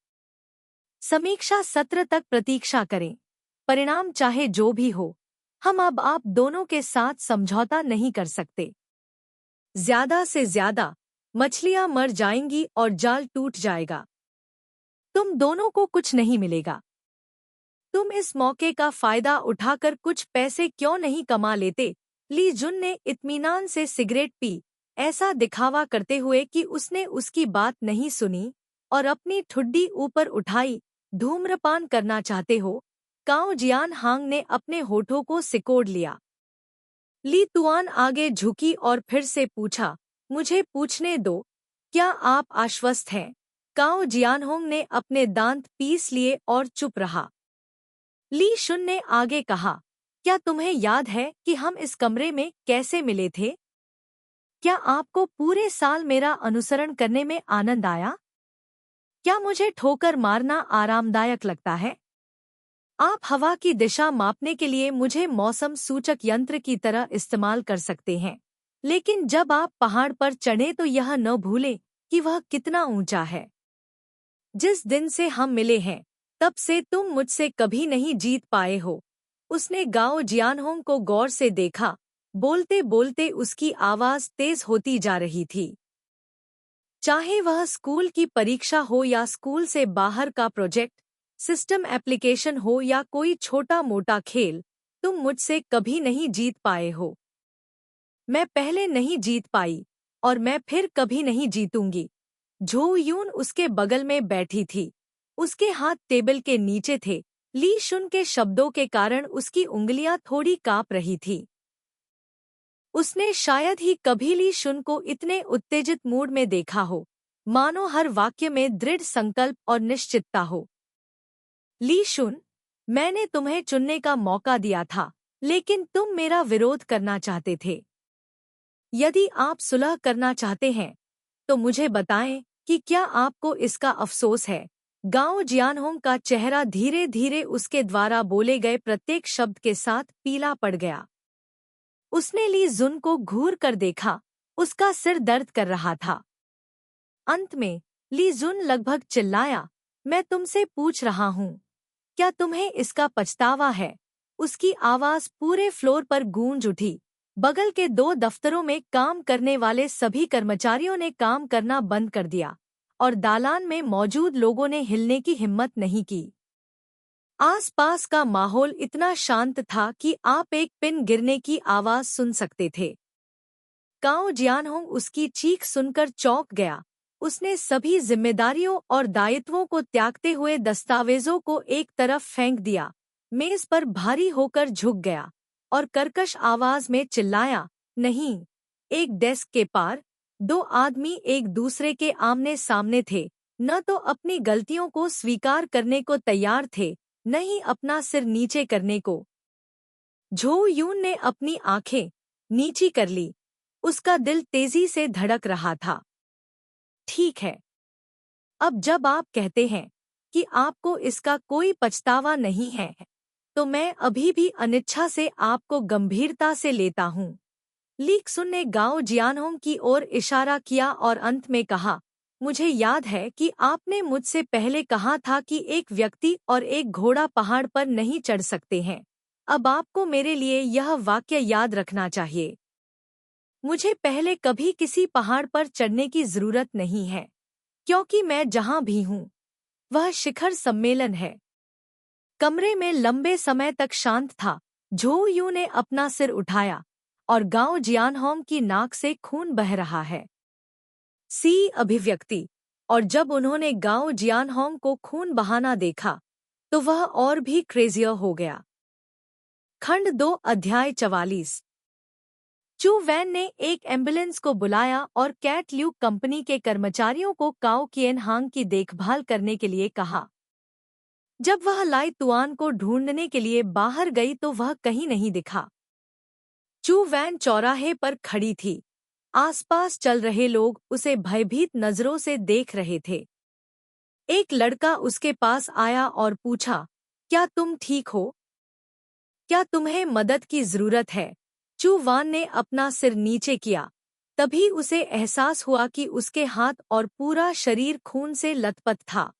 समीक्षा सत्र तक प्रतीक्षा करें। परिणाम चाहे जो भी हो, हम अब आप दोनों के साथ समझौता नहीं कर सकते। ज्यादा से ज्यादा मछलियां मर जाएंगी और जाल टूट जाएगा। तुम दोनों को कुछ नहीं मिलेगा। तुम इस मौके का फायदा उठाकर कुछ पैसे क्यों नहीं कमा लेते? ली जुन ने इत्मीनान से सिगरेट पी, ऐसा दिखावा करते हुए कि उसने उसकी बात नहीं सुनी, और अपनी ठुड्डी ऊपर उठाई। धूम्रपान करना चाहते हो? काओ जियान हांग ने अपने होठों को सिकोड़ लिया। ली तुआन आगे झुकी और फिर से पूछा, मुझे पूछने दो, क्या आप आश्वस्त हैं? काओ जियानहोंग ने अपने दांत पीस लिए और चुप रहा। ली शुन ने आगे कहा, क्या तुम्हें याद है कि हम इस कमरे में कैसे मिले थे? क्या आपको पूरे साल मेरा अनुसरण करने में आनंद आया? क्या मुझे ठोकर मारना आरामदायक लगता है? आप हवा की दिशा मापने के लिए मुझे मौसम सूचक यंत्र की तरह इस्तेमाल कर सकते हैं, लेकिन जब आप पहाड़ पर चढ़े तो यह न भूलें कि वह कितना ऊंचा है। जिस दिन से हम मिले हैं, तब से तुम मुझसे कभी नहीं जीत पाए हो। उसने गाओ जियानहोंग को गौर से देखा। बोलते बोलते उसकी आवाज तेज होती जा रही थी। चाहे वह स्कूल की परीक्षा हो या स्कूल से बाहर का प्रोजेक्ट, सिस्टम एप्लीकेशन हो या कोई छोटा मोटा खेल, तुम मुझसे कभी नहीं जीत पाए हो। मैं पहले नहीं जीत पाई और मैं फिर कभी नहीं जीतूंगी। झो यून उसके बगल में बैठी थी। उसके हाथ टेबल के नीचे थे। ली शुन के शब्दों के कारण उसकी उंगलियां थोड़ी कांप रही थी। उसने शायद ही कभी ली शुन को इतने उत्तेजित मूड में देखा हो, मानो हर वाक्य में दृढ़ संकल्प और निश्चितता हो। ली शुन, मैंने तुम्हें चुनने का मौका दिया था, लेकिन तुम मेरा विरोध करना चाहते थे। यदि आप सुलह करना चाहते हैं, तो मुझे बताएं कि क्या आपको इसका अफसोस है। गाओ जियानहोंग का चेहरा धीरे धीरे उसके द्वारा बोले गए प्रत्येक शब्द के साथ पीला पड़ गया। उसने ली जुन को घूर कर देखा। उसका सिर दर्द कर रहा था। अंत में ली जुन लगभग चिल्लाया, मैं तुमसे पूछ रहा हूँ, क्या तुम्हें इसका पछतावा है? उसकी आवाज पूरे फ्लोर पर गूंज उठी। बगल के 2 दफ्तरों में काम करने वाले सभी कर्मचारियों ने काम करना बंद कर दिया और दालान में मौजूद लोगों ने हिलने की हिम्मत नहीं की। आसपास का माहौल इतना शांत था कि आप एक पिन गिरने की आवाज सुन सकते थे। काओ जियानहोंग उसकी चीख सुनकर चौंक गया। उसने सभी जिम्मेदारियों और दायित्वों को त्यागते हुए दस्तावेजों को एक तरफ फेंक दिया, मेज पर भारी होकर झुक गया और कर्कश आवाज में चिल्लाया, नहीं। एक डेस्क के पार दो आदमी एक दूसरे के आमने सामने थे, न तो अपनी गलतियों को स्वीकार करने को तैयार थे, न ही अपना सिर नीचे करने को। झो यून ने अपनी आंखें नीची कर ली। उसका दिल तेजी से धड़क रहा था। ठीक है, अब जब आप कहते हैं कि आपको इसका कोई पछतावा नहीं है, तो मैं अभी भी अनिच्छा से आपको गंभीरता से लेता हूँ। ली सुन ने गाओ जियानहोंग की ओर इशारा किया और अंत में कहा, मुझे याद है कि आपने मुझसे पहले कहा था कि एक व्यक्ति और एक घोड़ा पहाड़ पर नहीं चढ़ सकते हैं। अब आपको मेरे लिए यह वाक्य याद रखना चाहिए। मुझे पहले कभी किसी पहाड़ पर चढ़ने की जरूरत नहीं है, क्योंकि मैं जहां भी हूँ वह शिखर सम्मेलन है। कमरे में लंबे समय तक शांत था। झो यू ने अपना सिर उठाया और गाओ जियानहोंग की नाक से खून बह रहा है। सी अभिव्यक्ति। और जब उन्होंने गाओ जियानहोंग को खून बहाना देखा तो वह और भी क्रेजियर हो गया। खंड 2 अध्याय 44। चू वैन ने एक एम्बुलेंस को बुलाया और कैट ल्यूक कंपनी के कर्मचारियों को काओ किएन हांग की देखभाल करने के लिए कहा। जब वह लाई तुआन को ढूंढने के लिए बाहर गई तो वह कहीं नहीं दिखा। चू वैन चौराहे पर खड़ी थी। आसपास चल रहे लोग उसे भयभीत नजरों से देख रहे थे। एक लड़का उसके पास आया और पूछा, क्या तुम ठीक हो? क्या तुम्हें मदद की जरूरत है? चू वान ने अपना सिर नीचे किया। तभी उसे एहसास हुआ कि उसके हाथ और पूरा शरीर खून से लथपथ था।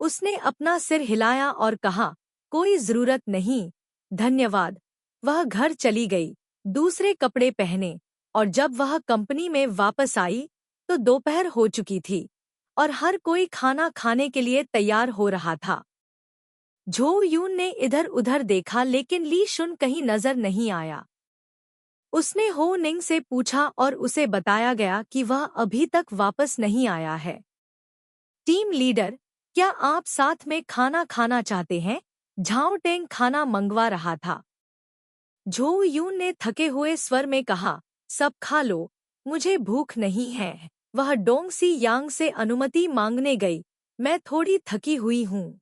उसने अपना सिर हिलाया और कहा, कोई जरूरत नहीं, धन्यवाद। वह घर चली गई, दूसरे कपड़े पहने, और जब वह कंपनी में वापस आई तो दोपहर हो चुकी थी और हर कोई खाना खाने के लिए तैयार हो रहा था। झो यून ने इधर उधर देखा लेकिन ली शुन कहीं नजर नहीं आया। उसने हो निंग से पूछा और उसे बताया गया कि वह अभी तक वापस नहीं आया है। टीम लीडर, क्या आप साथ में खाना खाना चाहते हैं? झाओ टेंग खाना मंगवा रहा था। झो यून ने थके हुए स्वर में कहा, सब खा लो, मुझे भूख नहीं है। वह डोंग सी यांग से अनुमति मांगने गई। मैं थोड़ी थकी हुई हूँ,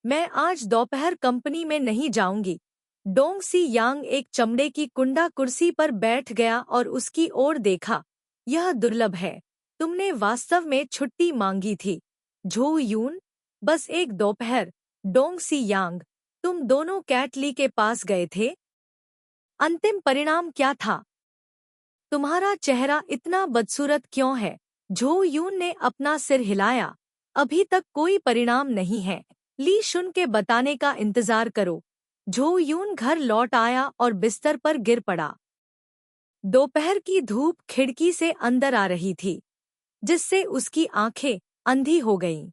मैं आज दोपहर कंपनी में नहीं जाऊंगी। डोंग सी यांग एक चमड़े की कुंडा कुर्सी पर बैठ गया और उसकी ओर देखा। यह दुर्लभ है, तुमने वास्तव में छुट्टी मांगी थी। झो यून, बस एक दोपहर। डोंग सी यांग, तुम दोनों कैट ली के पास गए थे। अंतिम परिणाम क्या था? तुम्हारा चेहरा इतना बदसूरत क्यों है? झो यून ने अपना सिर हिलाया। अभी तक कोई परिणाम नहीं है। ली शुन के बताने का इंतजार करो। झो यून घर लौट आया और बिस्तर पर गिर पड़ा। दोपहर की धूप खिड़की से अंदर आ रही थी, जिससे उसकी आंखें अंधी हो गईं।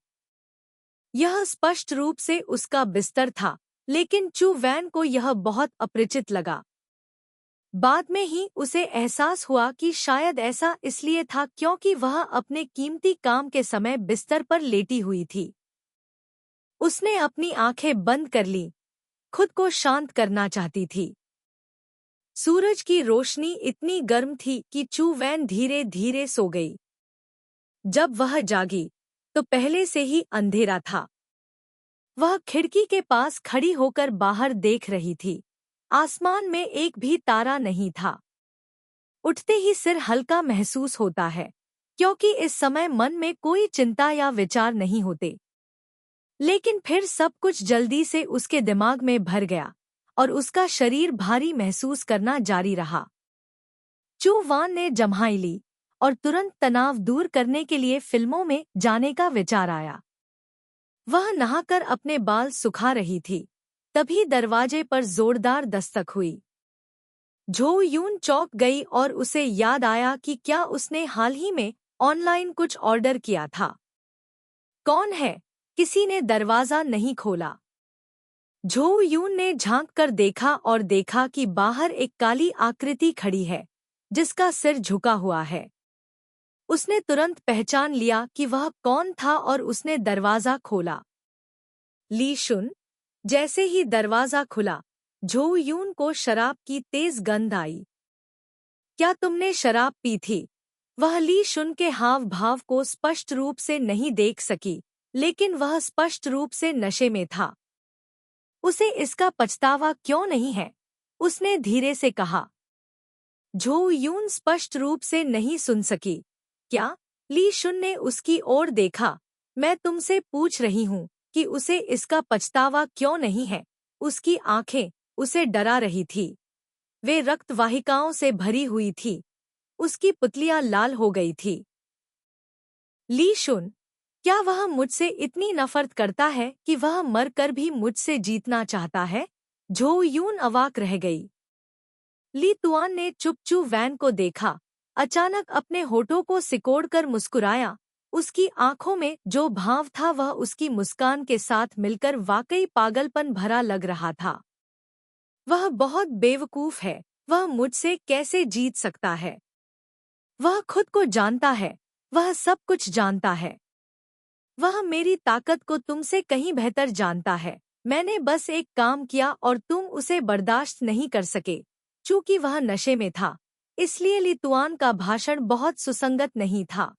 यह स्पष्ट रूप से उसका बिस्तर था, लेकिन चू वैन को यह बहुत अपरिचित लगा। बाद में ही उसे एहसास हुआ कि शायद ऐसा इसलिए था क्योंकि वह अपने कीमती काम के समय बिस्तर पर लेटी हुई थी। उसने अपनी आंखें बंद कर लीं, खुद को शांत करना चाहती थी। सूरज की रोशनी इतनी गर्म थी कि चू वैन धीरे धीरे सो गई। जब वह जागी तो पहले से ही अंधेरा था। वह खिड़की के पास खड़ी होकर बाहर देख रही थी। आसमान में एक भी तारा नहीं था। उठते ही सिर हल्का महसूस होता है, क्योंकि इस समय मन में कोई चिंता या विचार नहीं होते। लेकिन फिर सब कुछ जल्दी से उसके दिमाग में भर गया और उसका शरीर भारी महसूस करना जारी रहा। चू वान ने जम्हाई ली और तुरंत तनाव दूर करने के लिए फिल्मों में जाने का विचार आया। वह नहाकर अपने बाल सुखा रही थी, तभी दरवाजे पर जोरदार दस्तक हुई। झो यून चौंक गई और उसे याद आया कि क्या उसने हाल ही में ऑनलाइन कुछ ऑर्डर किया था। कौन है? किसी ने दरवाजा नहीं खोला। झो यून ने झांक कर देखा और देखा कि बाहर एक काली आकृति खड़ी है, जिसका सिर झुका हुआ है। उसने तुरंत पहचान लिया कि वह कौन था और उसने दरवाजा खोला। ली शुन। जैसे ही दरवाजा खुला, झो यून को शराब की तेज गंध आई। क्या तुमने शराब पी थी? वह ली शुन के हाव भाव को स्पष्ट रूप से नहीं देख सकी, लेकिन वह स्पष्ट रूप से नशे में था। उसे इसका पछतावा क्यों नहीं है? उसने धीरे से कहा। झो यून स्पष्ट रूप से नहीं सुन सकी। क्या? ली शुन ने उसकी ओर देखा। मैं तुमसे पूछ रही हूँ कि उसे इसका पछतावा क्यों नहीं है? उसकी आंखें उसे डरा रही थी। वे रक्त वाहिकाओं से भरी हुई थी। उसकी पुतलियां लाल हो गई थी। ली शुन, क्या वह मुझसे इतनी नफरत करता है कि वह मरकर भी मुझसे जीतना चाहता है? झो यून अवाक रह गई। ली तुआन ने चुप चू वैन को देखा। अचानक अपने होठों को सिकोड़कर मुस्कुराया। उसकी आंखों में जो भाव था वह उसकी मुस्कान के साथ मिलकर वाकई पागलपन भरा लग रहा था। वह बहुत बेवकूफ है। वह मुझसे कैसे जीत सकता है? वह खुद को जानता है। वह सब कुछ जानता है। वह मेरी ताकत को तुमसे कहीं बेहतर जानता है। मैंने बस एक काम किया और तुम उसे बर्दाश्त नहीं कर सके। चूंकि वह नशे में था, इसलिए ली तुआन का भाषण बहुत सुसंगत नहीं था।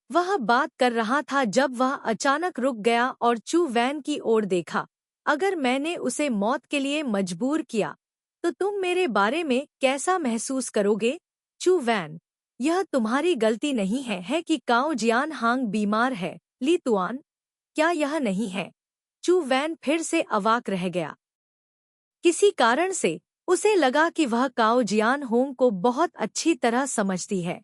वह बात कर रहा था जब वह अचानक रुक गया और चू वैन की ओर देखा। अगर मैंने उसे मौत के लिए मजबूर किया, तो तुम मेरे बारे में कैसा महसूस करोगे? चू वैन, यह तुम्हारी गलती नहीं है कि काओ जियान हांग बीमार है। ली तुआन, क्या यह नहीं है? चू वैन फिर से अवाक रह गया। किसी कारण से उसे लगा कि वह काओ जियान होंग को बहुत अच्छी तरह समझती है।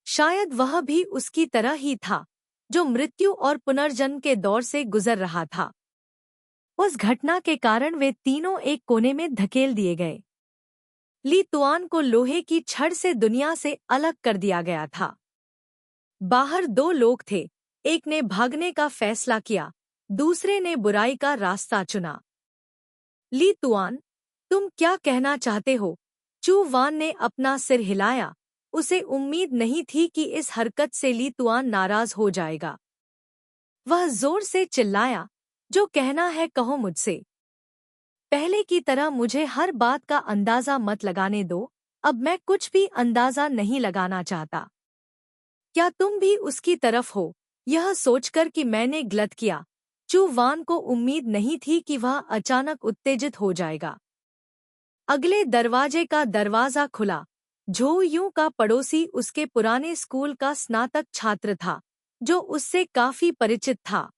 शायद वह भी उसकी तरह ही था, जो मृत्यु और पुनर्जन्म के दौर से गुजर रहा था। उस घटना के कारण वे तीनों एक कोने में धकेल दिए गए। ली तुआन को लोहे की छड़ से दुनिया से अलग कर दिया गया था। बाहर दो लोग थे। एक ने भागने का फैसला किया, दूसरे ने बुराई का रास्ता चुना। ली तुआन, तुम क्या कहना चाहते हो? चू वान ने अपना सिर हिलाया। उसे उम्मीद नहीं थी कि इस हरकत से ली तुआन नाराज हो जाएगा। वह जोर से चिल्लाया, जो कहना है कहो मुझसे। पहले की तरह मुझे हर बात का अंदाजा मत लगाने दो। अब मैं कुछ भी अंदाजा नहीं लगाना चाहता। क्या तुम भी उसकी तरफ हो? यह सोचकर कि मैंने गलत किया, चू वान को उम्मीद नहीं थी कि वह अचानक उत्तेजित हो जाएगा। अगले दरवाजे का दरवाजा खुला। झो यूं का पड़ोसी उसके पुराने स्कूल का स्नातक छात्र था, जो उससे काफी परिचित था।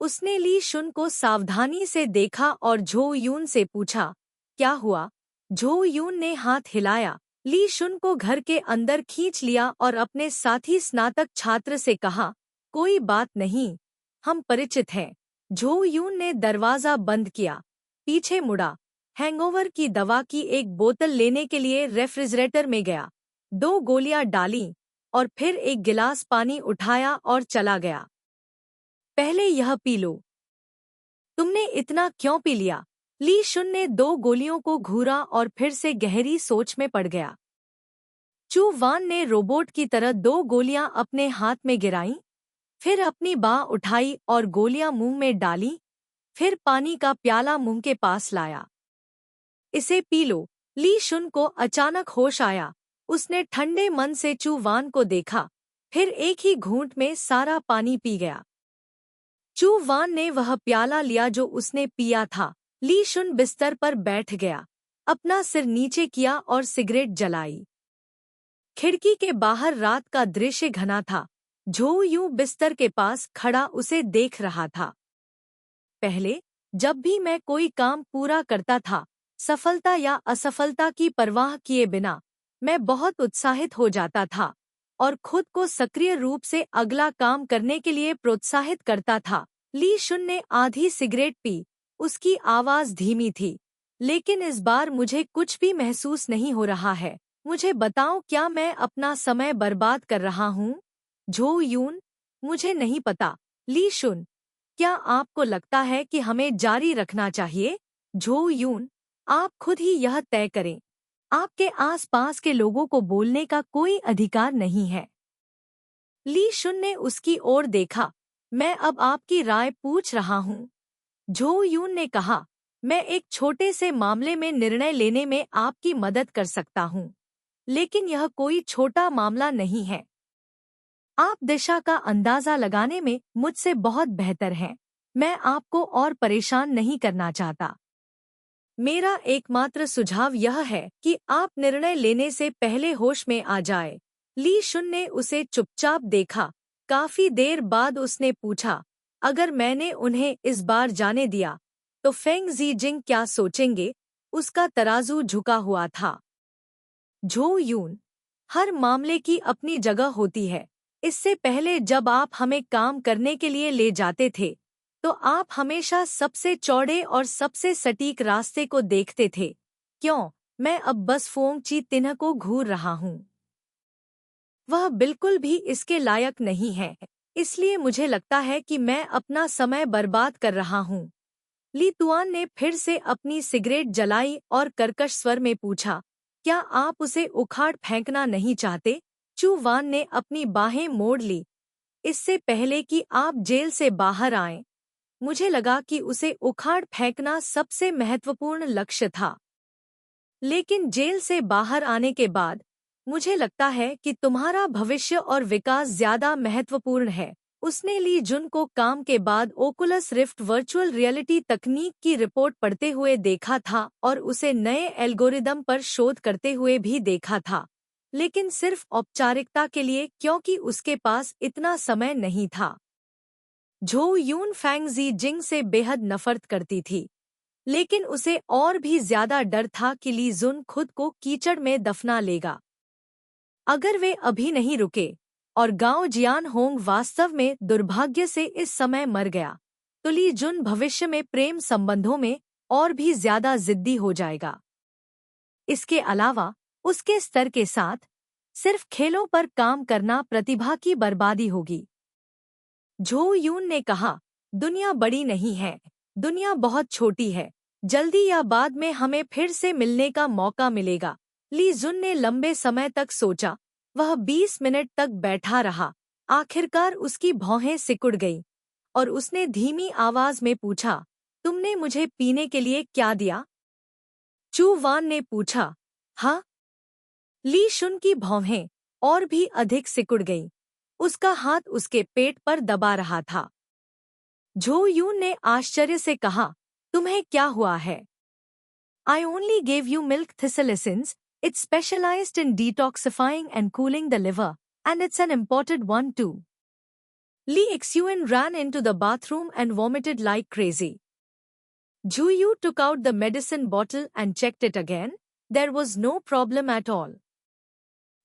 उसने ली शुन को सावधानी से देखा और झो यून से पूछा, क्या हुआ? झो यून ने हाथ हिलाया, ली शुन को घर के अंदर खींच लिया और अपने साथी स्नातक छात्र से कहा, कोई बात नहीं, हम परिचित हैं। झो यून ने दरवाजा बंद किया, पीछे मुड़ा, हैंगओवर की दवा की एक बोतल लेने के लिए रेफ्रिजरेटर में गया, 2 गोलियां डालीं और फिर एक गिलास पानी उठाया और चला गया। पहले यह पी लो। तुमने इतना क्यों पी लिया? ली शुन ने 2 गोलियों को घूरा और फिर से गहरी सोच में पड़ गया। चू वान ने रोबोट की तरह 2 गोलियां अपने हाथ में गिराईं, फिर अपनी बाह उठाई और गोलियां मुंह में डालीं, फिर पानी का प्याला मुंह के पास लाया। इसे पी लो। ली शुन को अचानक होश आया। उसने ठंडे मन से चू वान को देखा, फिर एक ही घूंट में सारा पानी पी गया। चू वान ने वह प्याला लिया जो उसने पिया था। ली शुन बिस्तर पर बैठ गया, अपना सिर नीचे किया और सिगरेट जलाई। खिड़की के बाहर रात का दृश्य घना था। झो यूं बिस्तर के पास खड़ा उसे देख रहा था। पहले जब भी मैं कोई काम पूरा करता था, सफलता या असफलता की परवाह किए बिना, मैं बहुत उत्साहित हो जाता था और खुद को सक्रिय रूप से अगला काम करने के लिए प्रोत्साहित करता था। ली शुन ने आधी सिगरेट पी। उसकी आवाज धीमी थी, लेकिन इस बार मुझे कुछ भी महसूस नहीं हो रहा है। मुझे बताओ, क्या मैं अपना समय बर्बाद कर रहा हूँ? झो यून, मुझे नहीं पता। ली शुन, क्या आपको लगता है कि हमें जारी रखना चाहिए? झो यून, आप खुद ही यह तय करें। आपके आसपास के लोगों को बोलने का कोई अधिकार नहीं है। ली शुन ने उसकी ओर देखा। मैं अब आपकी राय पूछ रहा हूँ। झो यून ने कहा, मैं एक छोटे से मामले में निर्णय लेने में आपकी मदद कर सकता हूँ। लेकिन यह कोई छोटा मामला नहीं है। आप दिशा का अंदाजा लगाने में मुझसे बहुत बेहतर हैं। मैं आपको और परेशान नहीं करना चाहता। मेरा एकमात्र सुझाव यह है कि आप निर्णय लेने से पहले होश में आ जाए। ली शुन ने उसे चुपचाप देखा। काफी देर बाद उसने पूछा, अगर मैंने उन्हें इस बार जाने दिया तो फेंग जीजिंग क्या सोचेंगे? उसका तराजू झुका हुआ था। झो यून, हर मामले की अपनी जगह होती है। इससे पहले जब आप हमें काम करने के लिए ले जाते थे तो आप हमेशा सबसे चौड़े और सबसे सटीक रास्ते को देखते थे। क्यों? मैं अब बस फोंग ची तिन्ह को घूर रहा हूँ। वह बिल्कुल भी इसके लायक नहीं है, इसलिए मुझे लगता है कि मैं अपना समय बर्बाद कर रहा हूँ। ली तुआन ने फिर से अपनी सिगरेट जलाई और कर्कश स्वर में पूछा, क्या आप उसे उखाड़ फेंकना नहीं चाहते? चू वान ने अपनी बाहें मोड़ ली। इससे पहले कि आप जेल से बाहर आएं, मुझे लगा कि उसे उखाड़ फेंकना सबसे महत्वपूर्ण लक्ष्य था। लेकिन जेल से बाहर आने के बाद मुझे लगता है कि तुम्हारा भविष्य और विकास ज्यादा महत्वपूर्ण है। उसने ली जुन को काम के बाद ओकुलस रिफ्ट वर्चुअल रियलिटी तकनीक की रिपोर्ट पढ़ते हुए देखा था और उसे नए एल्गोरिदम पर शोध करते हुए भी देखा था, लेकिन सिर्फ औपचारिकता के लिए, क्योंकि उसके पास इतना समय नहीं था। झो यून फेंग जीजिंग से बेहद नफरत करती थी, लेकिन उसे और भी ज्यादा डर था कि ली जुन खुद को कीचड़ में दफना लेगा। अगर वे अभी नहीं रुके और गांव जियान होंग वास्तव में दुर्भाग्य से इस समय मर गया, तो ली जुन भविष्य में प्रेम संबंधों में और भी ज्यादा जिद्दी हो जाएगा। इसके अलावा उसके स्तर के साथ सिर्फ खेलों पर काम करना प्रतिभा की बर्बादी होगी। झो यून ने कहा, दुनिया बड़ी नहीं है, दुनिया बहुत छोटी है। जल्दी या बाद में हमें फिर से मिलने का मौका मिलेगा। ली जुन ने लंबे समय तक सोचा। वह 20 मिनट तक बैठा रहा। आखिरकार उसकी भौहें सिकुड़ गईं और उसने धीमी आवाज में पूछा, तुमने मुझे पीने के लिए क्या दिया? चू वान ने पूछा। हाँ? ली शुन की भौहें और भी अधिक सिकुड़ गईं। उसका हाथ उसके पेट पर दबा रहा था। झो यून ने आश्चर्य से कहा, तुम्हें क्या हुआ है? I only gave you milk thistle essence. It's specialized in detoxifying and cooling the liver, and it's an imported one too. Lee Xun ran into the bathroom and vomited like crazy. Zhu Yu took out the medicine bottle and checked it again. There was no problem at all.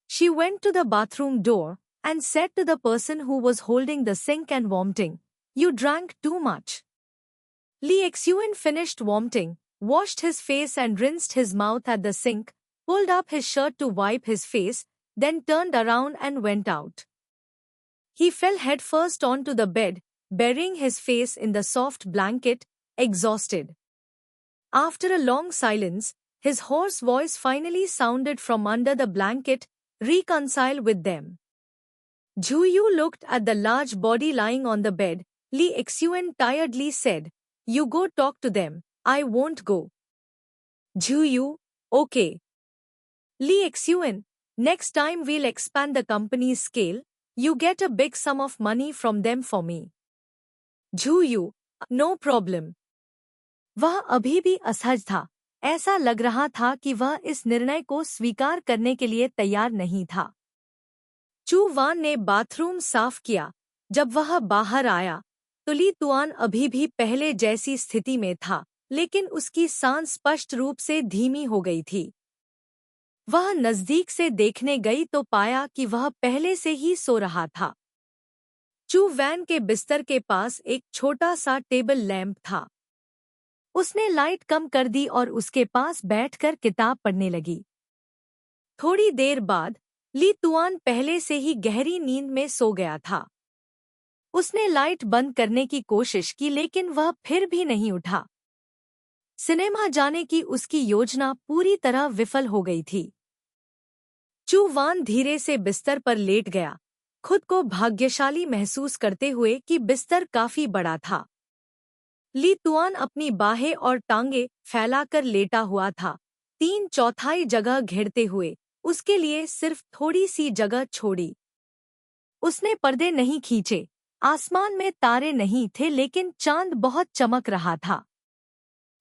She went to the bathroom door and said to the person who was holding the sink and vomiting, you drank too much. Lee Xun finished vomiting, washed his face and rinsed his mouth at the sink, pulled up his shirt to wipe his face, then turned around and went out. He fell headfirst onto the bed, burying his face in the soft blanket, exhausted. After a long silence, his hoarse voice finally sounded from under the blanket, reconcile with them. Zhu Yu looked at the large body lying on the bed. Lee Xun tiredly said, you go talk to them, I won't go. Zhu Yu, okay. Lee Xun, next time we'll expand the company's scale, you get a big sum of money from them for me. Zhu Yu, no problem. वह अभी भी असहज था। ऐसा लग रहा था कि वह इस निर्णय को स्वीकार करने के लिए तैयार नहीं था। चू वान ने बाथरूम साफ किया। जब वह बाहर आया तो ली तुआन अभी भी पहले जैसी स्थिति में था, लेकिन उसकी सांस स्पष्ट रूप से धीमी हो गई थी। वह नजदीक से देखने गई तो पाया कि वह पहले से ही सो रहा था। चू वैन के बिस्तर के पास एक छोटा सा टेबल लैंप था। उसने लाइट कम कर दी और उसके पास बैठकर किताब पढ़ने लगी। थोड़ी देर बाद ली तुआन पहले से ही गहरी नींद में सो गया था। उसने लाइट बंद करने की कोशिश की, लेकिन वह फिर भी नहीं उठा। सिनेमा जाने की उसकी योजना पूरी तरह विफल हो गई थी। चू वान धीरे से बिस्तर पर लेट गया, खुद को भाग्यशाली महसूस करते हुए कि बिस्तर काफी बड़ा था। ली तुआन अपनी बाहें और टांगे फैलाकर लेटा हुआ था, 3/4 जगह घेरते हुए। उसके लिए सिर्फ थोड़ी सी जगह छोड़ी। उसने पर्दे नहीं खींचे। आसमान में तारे नहीं थे, लेकिन चांद बहुत चमक रहा था।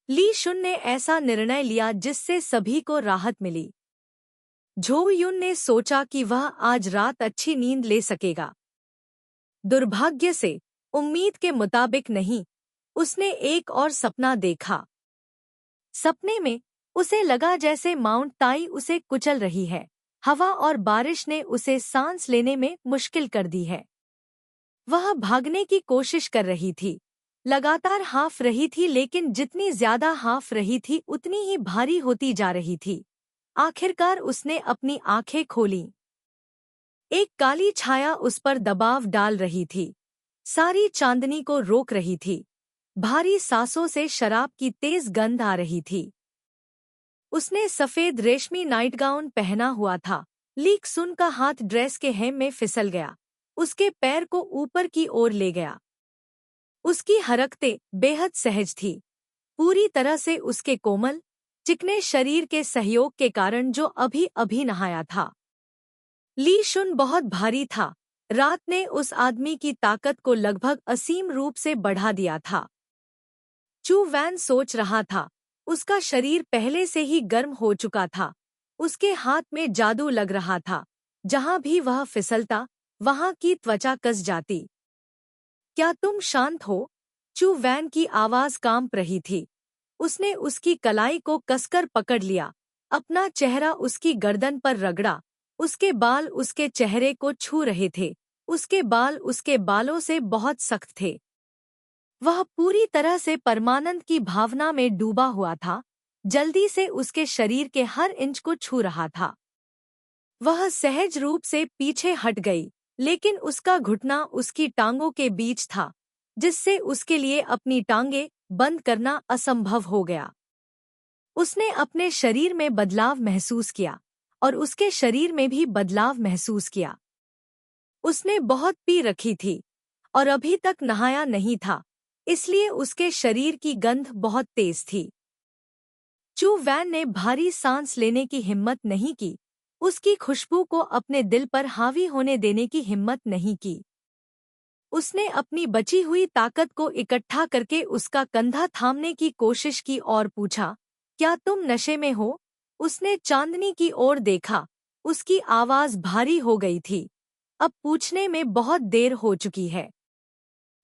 ली शुन ने ऐसा निर्णय लिया जिससे सभी को राहत मिली। झो युन ने सोचा कि वह आज रात अच्छी नींद ले सकेगा। दुर्भाग्य से उम्मीद के मुताबिक नहीं। उसने एक और सपना देखा। सपने में उसे लगा जैसे माउंट ताई उसे कुचल रही है। हवा और बारिश ने उसे सांस लेने में मुश्किल कर दी है। वह भागने की कोशिश कर रही थी, लगातार हाँफ रही थी, लेकिन जितनी ज्यादा हाँफ रही थी उतनी ही भारी होती जा रही थी। आखिरकार उसने अपनी आंखें खोलीं। एक काली छाया उस पर दबाव डाल रही थी, सारी चांदनी को रोक रही थी। भारी सांसों से शराब की तेज गंध आ रही थी। उसने सफेद रेशमी नाइटगाउन पहना हुआ था। लीक सुन का हाथ ड्रेस के हेम में फिसल गया, उसके पैर को ऊपर की ओर ले गया। उसकी हरकतें बेहद सहज थी, पूरी तरह से उसके कोमल, चिकने शरीर के सहयोग के कारण जो अभी अभी नहाया था। ली शुन बहुत भारी था। रात ने उस आदमी की ताकत को लगभग असीम रूप से बढ़ा दिया था। चू वैन सोच रहा था, उसका शरीर पहले से ही गर्म हो चुका था। उसके हाथ में जादू लग रहा था, जहां भी वह फिसलता वहां की त्वचा कस जाती। क्या तुम शांत हो? चू वैन की आवाज कांप रही थी। उसने उसकी कलाई को कसकर पकड़ लिया, अपना चेहरा उसकी गर्दन पर रगड़ा। उसके बाल उसके चेहरे को छू रहे थे, उसके बाल उसके बालों से बहुत सख्त थे। वह पूरी तरह से परमानंद की भावना में डूबा हुआ था, जल्दी से उसके शरीर के हर इंच को छू रहा था। वह सहज रूप से पीछे हट गई, लेकिन उसका घुटना उसकी टांगों के बीच था, जिससे उसके लिए अपनी टांगें बंद करना असंभव हो गया। उसने अपने शरीर में बदलाव महसूस किया और उसके शरीर में भी बदलाव महसूस किया। उसने बहुत पी रखी थी और अभी तक नहाया नहीं था, इसलिए उसके शरीर की गंध बहुत तेज थी। चू वैन ने भारी सांस लेने की हिम्मत नहीं की, उसकी खुशबू को अपने दिल पर हावी होने देने की हिम्मत नहीं की। उसने अपनी बची हुई ताकत को इकट्ठा करके उसका कंधा थामने की कोशिश की और पूछा, क्या तुम नशे में हो? उसने चांदनी की ओर देखा, उसकी आवाज भारी हो गई थी। अब पूछने में बहुत देर हो चुकी है।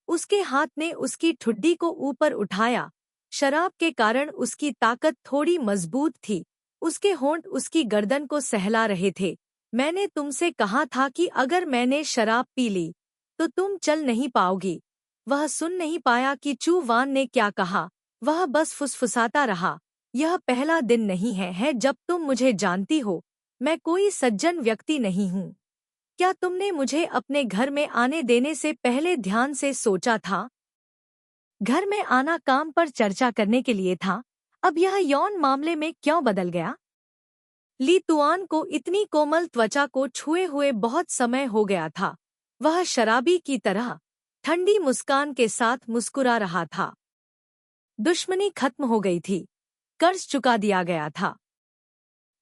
उसके हाथ ने उसकी ठुड्डी को ऊपर उठाया। शराब के कारण उसकी ताकत थोड़ी मजबूत थी। उसके होंठ उसकी गर्दन को सहला रहे थे। मैंने तुमसे कहा था कि अगर मैंने शराब पी ली तो तुम चल नहीं पाओगी। वह सुन नहीं पाया कि चू वान ने क्या कहा। वह बस फुसफुसाता रहा, यह पहला दिन नहीं है जब तुम मुझे जानती हो। मैं कोई सज्जन व्यक्ति नहीं हूँ। क्या तुमने मुझे अपने घर में आने देने से पहले ध्यान से सोचा था? घर में आना काम पर चर्चा करने के लिए था, अब यह यौन मामले में क्यों बदल गया? ली तुआन को इतनी कोमल त्वचा को छुए हुए बहुत समय हो गया था। वह शराबी की तरह ठंडी मुस्कान के साथ मुस्कुरा रहा था। दुश्मनी खत्म हो गई थी, कर्ज चुका दिया गया था।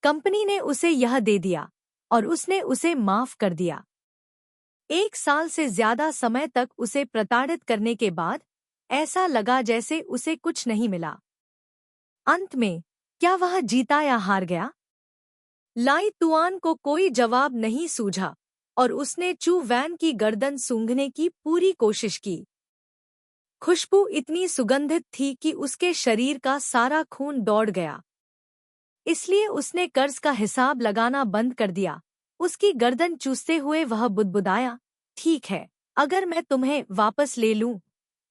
कंपनी ने उसे यह दे दिया और उसने उसे माफ कर दिया। 1 साल से ज्यादा समय तक उसे प्रताड़ित करने के बाद ऐसा लगा जैसे उसे कुछ नहीं मिला। अंत में क्या वह जीता या हार गया? लाई तुआन को कोई जवाब नहीं सूझा और उसने चू वैन की गर्दन सूंघने की पूरी कोशिश की। खुशबू इतनी सुगंधित थी कि उसके शरीर का सारा खून दौड़ गया। इसलिए उसने कर्ज का हिसाब लगाना बंद कर दिया। उसकी गर्दन चूसते हुए वह बुदबुदाया, ठीक है, अगर मैं तुम्हें वापस ले लूं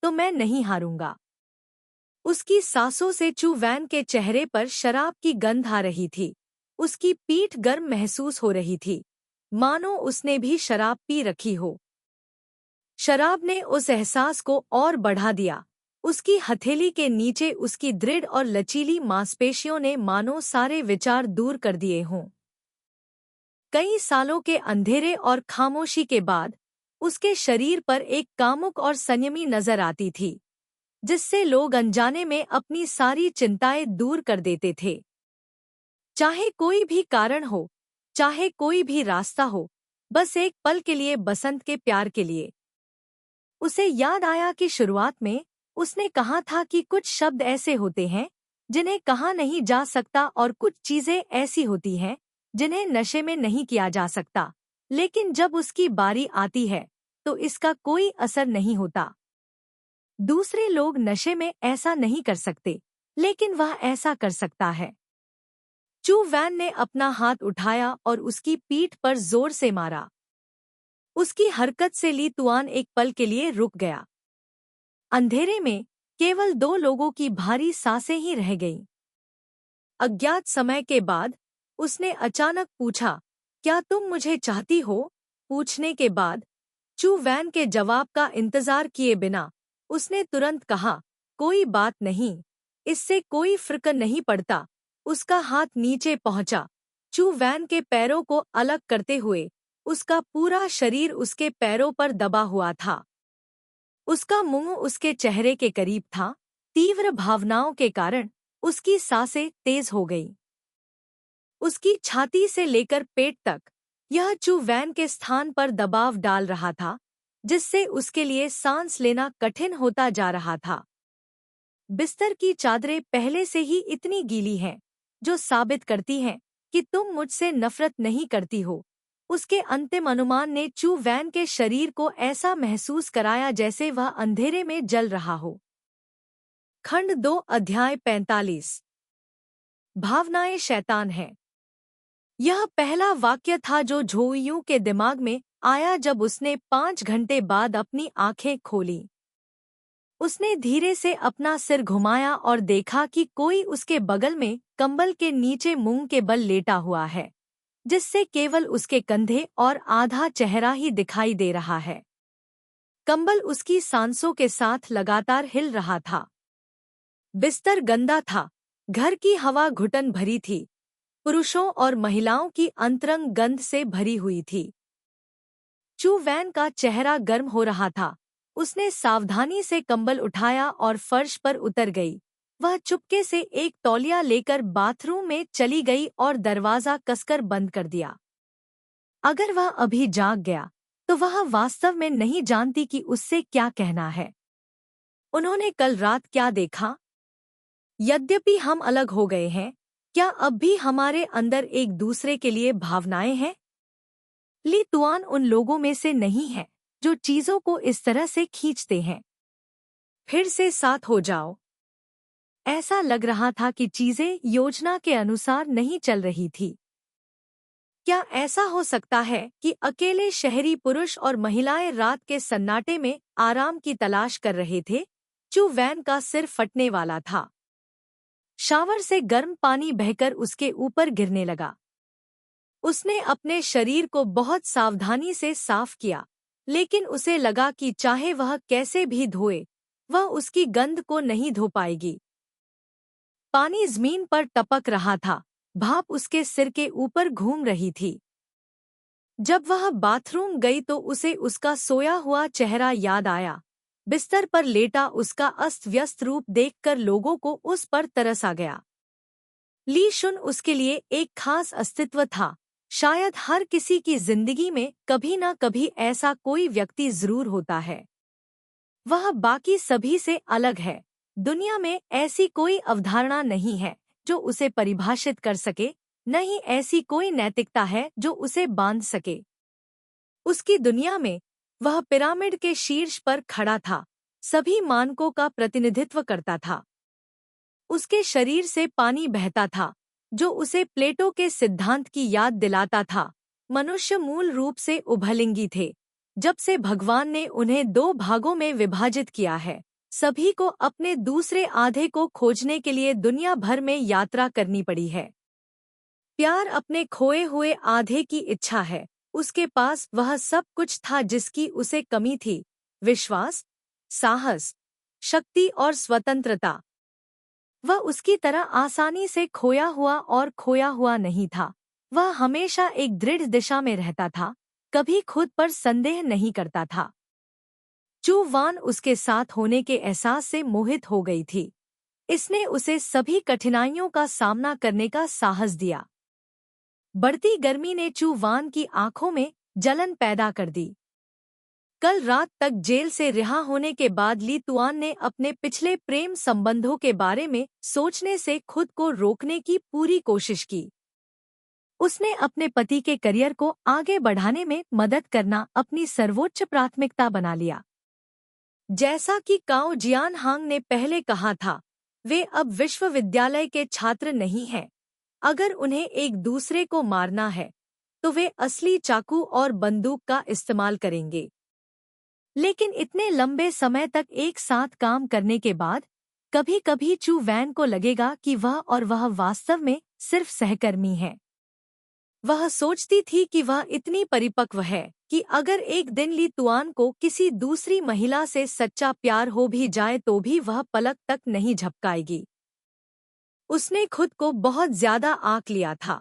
तो मैं नहीं हारूंगा। उसकी सांसों से चू वैन के चेहरे पर शराब की गंध आ रही थी। उसकी पीठ गर्म महसूस हो रही थी, मानो उसने भी शराब पी रखी हो। शराब ने उस एहसास को और बढ़ा दिया। उसकी हथेली के नीचे उसकी दृढ़ और लचीली मांसपेशियों ने मानो सारे विचार दूर कर दिए हों। कई सालों के अंधेरे और खामोशी के बाद उसके शरीर पर एक कामुक और संयमी नजर आती थी, जिससे लोग अनजाने में अपनी सारी चिंताएं दूर कर देते थे। चाहे कोई भी कारण हो, चाहे कोई भी रास्ता हो, बस एक पल के लिए, बसंत के प्यार के लिए। उसे याद आया कि शुरुआत में उसने कहा था कि कुछ शब्द ऐसे होते हैं जिन्हें कहा नहीं जा सकता और कुछ चीजें ऐसी होती हैं जिन्हें नशे में नहीं किया जा सकता, लेकिन जब उसकी बारी आती है तो इसका कोई असर नहीं होता। दूसरे लोग नशे में ऐसा नहीं कर सकते, लेकिन वह ऐसा कर सकता है। चू वैन ने अपना हाथ उठाया और उसकी पीठ पर जोर से मारा। उसकी हरकत से ली तुआन एक पल के लिए रुक गया। अंधेरे में केवल दो लोगों की भारी सांसें ही रह गईं। अज्ञात समय के बाद उसने अचानक पूछा, क्या तुम मुझे चाहती हो? पूछने के बाद चू वैन के जवाब का इंतजार किए बिना उसने तुरंत कहा, कोई बात नहीं, इससे कोई फर्क नहीं पड़ता। उसका हाथ नीचे पहुंचा, चू वैन के पैरों को अलग करते हुए। उसका पूरा शरीर उसके पैरों पर दबा हुआ था। उसका मुंह उसके चेहरे के करीब था। तीव्र भावनाओं के कारण उसकी सांसें तेज हो गईं। उसकी छाती से लेकर पेट तक यह चू वैन के स्थान पर दबाव डाल रहा था, जिससे उसके लिए सांस लेना कठिन होता जा रहा था। बिस्तर की चादरें पहले से ही इतनी गीली हैं, जो साबित करती हैं कि तुम मुझसे नफरत नहीं करती हो। उसके अंतिम अनुमान ने चू वैन के शरीर को ऐसा महसूस कराया जैसे वह अंधेरे में जल रहा हो। खंड 2 अध्याय 45। भावनाएं शैतान हैं। यह पहला वाक्य था जो झोयू के दिमाग में आया जब उसने 5 घंटे बाद अपनी आंखें खोलीं। उसने धीरे से अपना सिर घुमाया और देखा कि कोई उसके बगल में कंबल के नीचे मुंह के बल लेटा हुआ है, जिससे केवल उसके कंधे और आधा चेहरा ही दिखाई दे रहा है। कंबल उसकी सांसों के साथ लगातार हिल रहा था। बिस्तर गंदा था। घर की हवा घुटन भरी थी, पुरुषों और महिलाओं की अंतरंग गंध से भरी हुई थी। चू वैन का चेहरा गर्म हो रहा था। उसने सावधानी से कंबल उठाया और फर्श पर उतर गई। वह चुपके से एक तौलिया लेकर बाथरूम में चली गई और दरवाजा कसकर बंद कर दिया। अगर वह अभी जाग गया तो वह वास्तव में नहीं जानती कि उससे क्या कहना है। उन्होंने कल रात क्या देखा? यद्यपि हम अलग हो गए हैं, क्या अब भी हमारे अंदर एक दूसरे के लिए भावनाएं हैं? ली तुआन उन लोगों में से नहीं है जो चीजों को इस तरह से खींचते हैं। फिर से साथ हो जाओ। ऐसा लग रहा था कि चीजें योजना के अनुसार नहीं चल रही थी। क्या ऐसा हो सकता है कि अकेले शहरी पुरुष और महिलाएं रात के सन्नाटे में आराम की तलाश कर रहे थे? चू वैन का सिर फटने वाला था। शावर से गर्म पानी बहकर उसके ऊपर गिरने लगा। उसने अपने शरीर को बहुत सावधानी से साफ किया, लेकिन उसे लगा कि चाहे वह कैसे भी धोए, वह उसकी गंध को नहीं धो पाएगी। पानी जमीन पर टपक रहा था, भाप उसके सिर के ऊपर घूम रही थी। जब वह बाथरूम गई तो उसे उसका सोया हुआ चेहरा याद आया। बिस्तर पर लेटा उसका अस्त व्यस्त रूप देखकर लोगों को उस पर तरस आ गया। ली शुन उसके लिए एक खास अस्तित्व था। शायद हर किसी की जिंदगी में कभी न कभी ऐसा कोई व्यक्ति जरूर होता है। वह बाकी सभी से अलग है। दुनिया में ऐसी कोई अवधारणा नहीं है जो उसे परिभाषित कर सके, न ही ऐसी कोई नैतिकता है जो उसे बांध सके। उसकी दुनिया में वह पिरामिड के शीर्ष पर खड़ा था, सभी मानकों का प्रतिनिधित्व करता था। उसके शरीर से पानी बहता था, जो उसे प्लेटो के सिद्धांत की याद दिलाता था। मनुष्य मूल रूप से उभयलिंगी थे। जब से भगवान ने उन्हें 2 भागों में विभाजित किया है, सभी को अपने दूसरे आधे को खोजने के लिए दुनिया भर में यात्रा करनी पड़ी है। प्यार अपने खोए हुए आधे की इच्छा है। उसके पास वह सब कुछ था जिसकी उसे कमी थी: विश्वास, साहस, शक्ति और स्वतंत्रता। वह उसकी तरह आसानी से खोया हुआ और खोया हुआ नहीं था। वह हमेशा एक दृढ़ दिशा में रहता था, कभी खुद पर संदेह नहीं करता था। चू वान उसके साथ होने के एहसास से मोहित हो गई थी। इसने उसे सभी कठिनाइयों का सामना करने का साहस दिया। बढ़ती गर्मी ने चू वान की आंखों में जलन पैदा कर दी। कल रात तक जेल से रिहा होने के बाद ली तुआन ने अपने पिछले प्रेम संबंधों के बारे में सोचने से खुद को रोकने की पूरी कोशिश की। उसने अपने पति के करियर को आगे बढ़ाने में मदद करना अपनी सर्वोच्च प्राथमिकता बना लिया। जैसा कि काओ जियान हांग ने पहले कहा था, वे अब विश्वविद्यालय के छात्र नहीं हैं। अगर उन्हें एक दूसरे को मारना है तो वे असली चाकू और बंदूक का इस्तेमाल करेंगे। लेकिन इतने लंबे समय तक एक साथ काम करने के बाद कभी कभी चू वैन को लगेगा कि वह वास्तव में सिर्फ सहकर्मी है। वह सोचती थी कि वह इतनी परिपक्व है कि अगर एक दिन ली तुआन को किसी दूसरी महिला से सच्चा प्यार हो भी जाए तो भी वह पलक तक नहीं झपकाएगी। उसने खुद को बहुत ज्यादा आंक लिया था।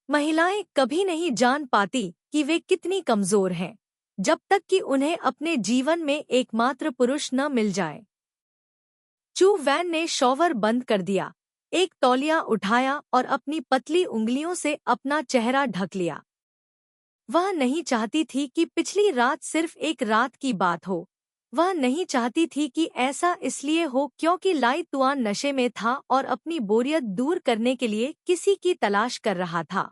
महिलाएं कभी नहीं जान पाती कि वे कितनी कमजोर हैं जब तक कि उन्हें अपने जीवन में एकमात्र पुरुष न मिल जाए। चू वैन ने शॉवर बंद कर दिया, एक तौलिया उठाया और अपनी पतली उंगलियों से अपना चेहरा ढक लिया। वह नहीं चाहती थी कि पिछली रात सिर्फ एक रात की बात हो। वह नहीं चाहती थी कि ऐसा इसलिए हो क्योंकि लाई तुआन नशे में था और अपनी बोरियत दूर करने के लिए किसी की तलाश कर रहा था।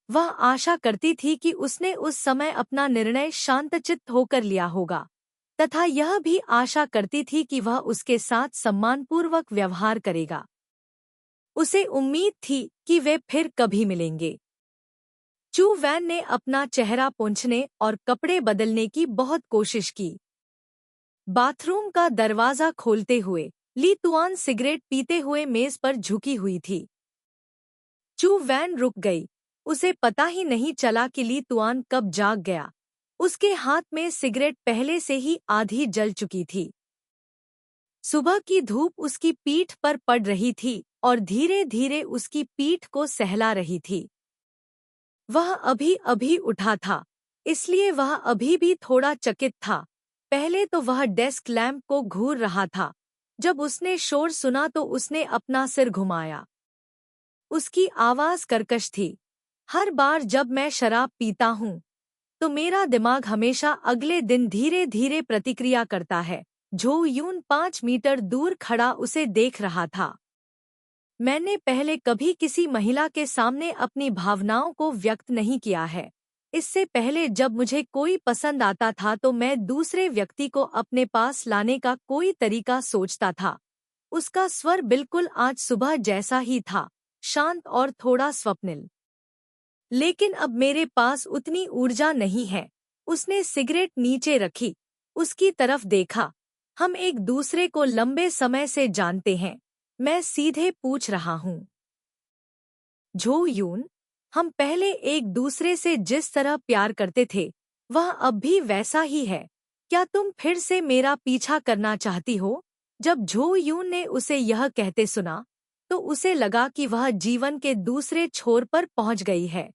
वह आशा करती थी कि उसने उस समय अपना निर्णय शांतचित्त होकर लिया होगा, तथा यह भी आशा करती थी कि वह उसके साथ सम्मानपूर्वक व्यवहार करेगा। उसे उम्मीद थी कि वे फिर कभी मिलेंगे। चू वैन ने अपना चेहरा पोंछने और कपड़े बदलने की बहुत कोशिश की। बाथरूम का दरवाजा खोलते हुए ली तुआन सिगरेट पीते हुए मेज पर झुकी हुई थी। चू वैन रुक गई। उसे पता ही नहीं चला कि ली तुआन कब जाग गया। उसके हाथ में सिगरेट पहले से ही आधी जल चुकी थी। सुबह की धूप उसकी पीठ पर पड़ रही थी और धीरे धीरे उसकी पीठ को सहला रही थी। वह अभी अभी उठा था, इसलिए वह अभी भी थोड़ा चकित था। पहले तो वह डेस्क लैंप को घूर रहा था। जब उसने शोर सुना तो उसने अपना सिर घुमाया। उसकी आवाज कर्कश थी। हर बार जब मैं शराब पीता हूँ तो मेरा दिमाग हमेशा अगले दिन धीरे धीरे प्रतिक्रिया करता है। झो यून 5 मीटर दूर खड़ा उसे देख रहा था। मैंने पहले कभी किसी महिला के सामने अपनी भावनाओं को व्यक्त नहीं किया है। इससे पहले जब मुझे कोई पसंद आता था तो मैं दूसरे व्यक्ति को अपने पास लाने का कोई तरीका सोचता था। उसका स्वर बिल्कुल आज सुबह जैसा ही था, शांत और थोड़ा स्वप्निल। लेकिन अब मेरे पास उतनी ऊर्जा नहीं है। उसने सिगरेट नीचे रखी, उसकी तरफ देखा। हम एक दूसरे को लंबे समय से जानते हैं। मैं सीधे पूछ रहा हूँ। झो यून, हम पहले एक दूसरे से जिस तरह प्यार करते थे वह अब भी वैसा ही है। क्या तुम फिर से मेरा पीछा करना चाहती हो? जब झो यून ने उसे यह कहते सुना तो उसे लगा कि वह जीवन के दूसरे छोर पर पहुंच गई है।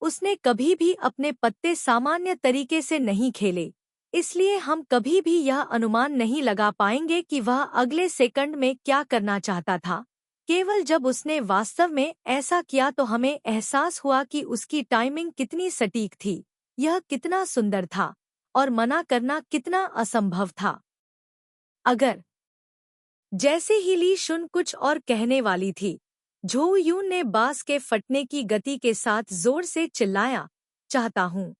उसने कभी भी अपने पत्ते सामान्य तरीके से नहीं खेले, इसलिए हम कभी भी यह अनुमान नहीं लगा पाएंगे कि वह अगले सेकंड में क्या करना चाहता था। केवल जब उसने वास्तव में ऐसा किया तो हमें एहसास हुआ कि उसकी टाइमिंग कितनी सटीक थी, यह कितना सुंदर था और मना करना कितना असंभव था। अगर जैसे ही ली शुन कुछ और कहने वाली थी, झो यून ने बांस के फटने की गति के साथ जोर से चिल्लाया, चाहता हूँ।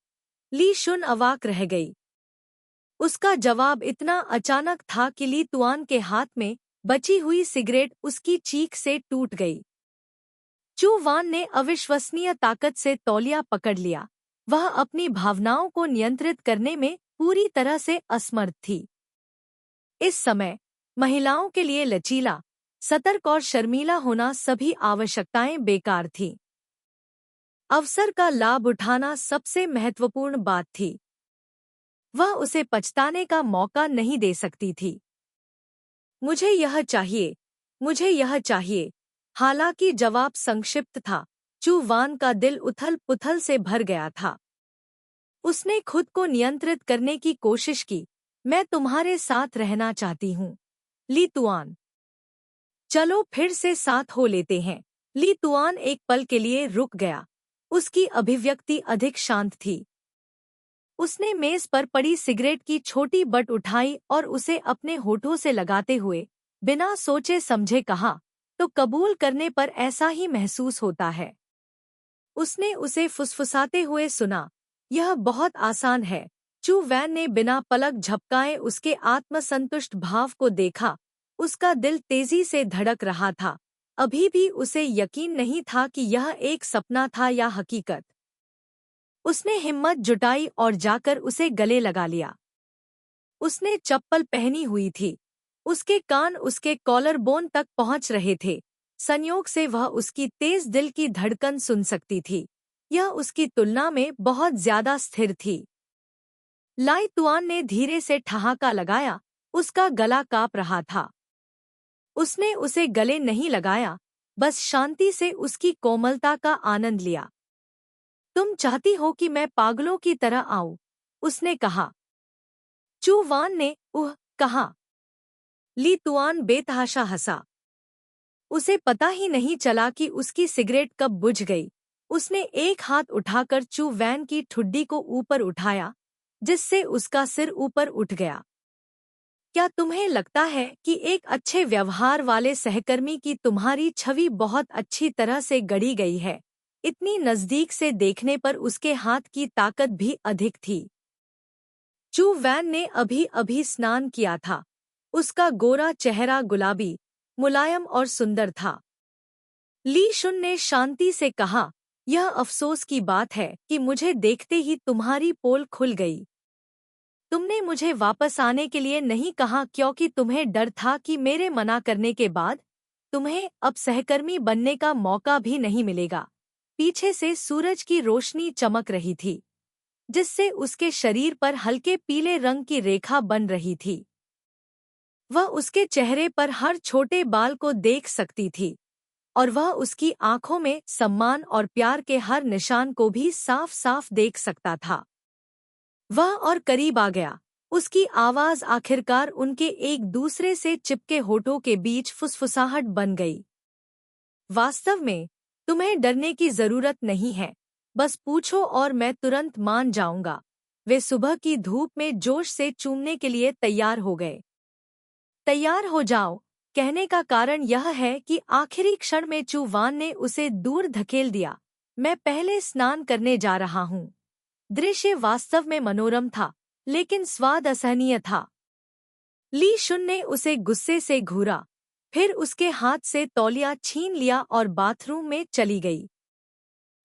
ली शुन अवाक रह गई। उसका जवाब इतना अचानक था कि ली तुआन के हाथ में बची हुई सिगरेट उसकी चीख से टूट गई। चू वान ने अविश्वसनीय ताकत से तौलिया पकड़ लिया। वह अपनी भावनाओं को नियंत्रित करने में पूरी तरह से असमर्थ थी। इस समय महिलाओं के लिए लचीला, सतर्क और शर्मीला होना सभी आवश्यकताएं बेकार थीं। अवसर का लाभ उठाना सबसे महत्वपूर्ण बात थी। वह उसे पछताने का मौका नहीं दे सकती थी। मुझे यह चाहिए, मुझे यह चाहिए। हालांकि जवाब संक्षिप्त था, चू वान का दिल उथल-पुथल से भर गया था। उसने खुद को नियंत्रित करने की कोशिश की। मैं तुम्हारे साथ रहना चाहती हूँ, ली तुआन। चलो फिर से साथ हो लेते हैं। ली तुआन एक पल के लिए रुक गया। उसकी अभिव्यक्ति अधिक शांत थी। उसने मेज पर पड़ी सिगरेट की छोटी बट उठाई और उसे अपने होठों से लगाते हुए बिना सोचे समझे कहा, तो कबूल करने पर ऐसा ही महसूस होता है। उसने उसे फुसफुसाते हुए सुना, यह बहुत आसान है। चू वैन ने बिना पलक झपकाए उसके आत्मसंतुष्ट भाव को देखा। उसका दिल तेजी से धड़क रहा था। अभी भी उसे यकीन नहीं था कि यह एक सपना था या हकीकत। उसने हिम्मत जुटाई और जाकर उसे गले लगा लिया। उसने चप्पल पहनी हुई थी। उसके कान उसके कॉलर बोन तक पहुंच रहे थे। संयोग से वह उसकी तेज दिल की धड़कन सुन सकती थी। यह उसकी तुलना में बहुत ज्यादा स्थिर थी। लाई तुआन ने धीरे से ठहाका लगाया। उसका गला कांप रहा था। उसने उसे गले नहीं लगाया, बस शांति से उसकी कोमलता का आनंद लिया। तुम चाहती हो कि मैं पागलों की तरह आऊं? उसने कहा। चू वान ने कहा। ली तुआन बेतहाशा हंसा। उसे पता ही नहीं चला कि उसकी सिगरेट कब बुझ गई। उसने एक हाथ उठाकर चू वैन की ठुड्डी को ऊपर उठाया, जिससे उसका सिर ऊपर उठ गया। क्या तुम्हें लगता है कि एक अच्छे व्यवहार वाले सहकर्मी की तुम्हारी छवि बहुत अच्छी तरह से गढ़ी गई है? इतनी नजदीक से देखने पर उसके हाथ की ताकत भी अधिक थी। चू वैन ने अभी अभी स्नान किया था। उसका गोरा चेहरा गुलाबी, मुलायम और सुंदर था। ली शुन ने शांति से कहा, यह अफसोस की बात है कि मुझे देखते ही तुम्हारी पोल खुल गई। तुमने मुझे वापस आने के लिए नहीं कहा क्योंकि तुम्हें डर था कि मेरे मना करने के बाद तुम्हें अब सहकर्मी बनने का मौका भी नहीं मिलेगा। पीछे से सूरज की रोशनी चमक रही थी, जिससे उसके शरीर पर हल्के पीले रंग की रेखा बन रही थी। वह उसके चेहरे पर हर छोटे बाल को देख सकती थी और वह उसकी आंखों में सम्मान और प्यार के हर निशान को भी साफ साफ देख सकता था। वह और करीब आ गया। उसकी आवाज आखिरकार उनके एक दूसरे से चिपके होठों के बीच फुसफुसाहट बन गई। वास्तव में तुम्हें डरने की जरूरत नहीं है, बस पूछो और मैं तुरंत मान जाऊंगा। वे सुबह की धूप में जोश से चूमने के लिए तैयार हो गए। तैयार हो जाओ कहने का कारण यह है कि आखिरी क्षण में चू वान ने उसे दूर धकेल दिया। मैं पहले स्नान करने जा रहा हूँ। दृश्य वास्तव में मनोरम था, लेकिन स्वाद असहनीय था। ली शुन ने उसे गुस्से से घूरा, फिर उसके हाथ से तौलिया छीन लिया और बाथरूम में चली गई।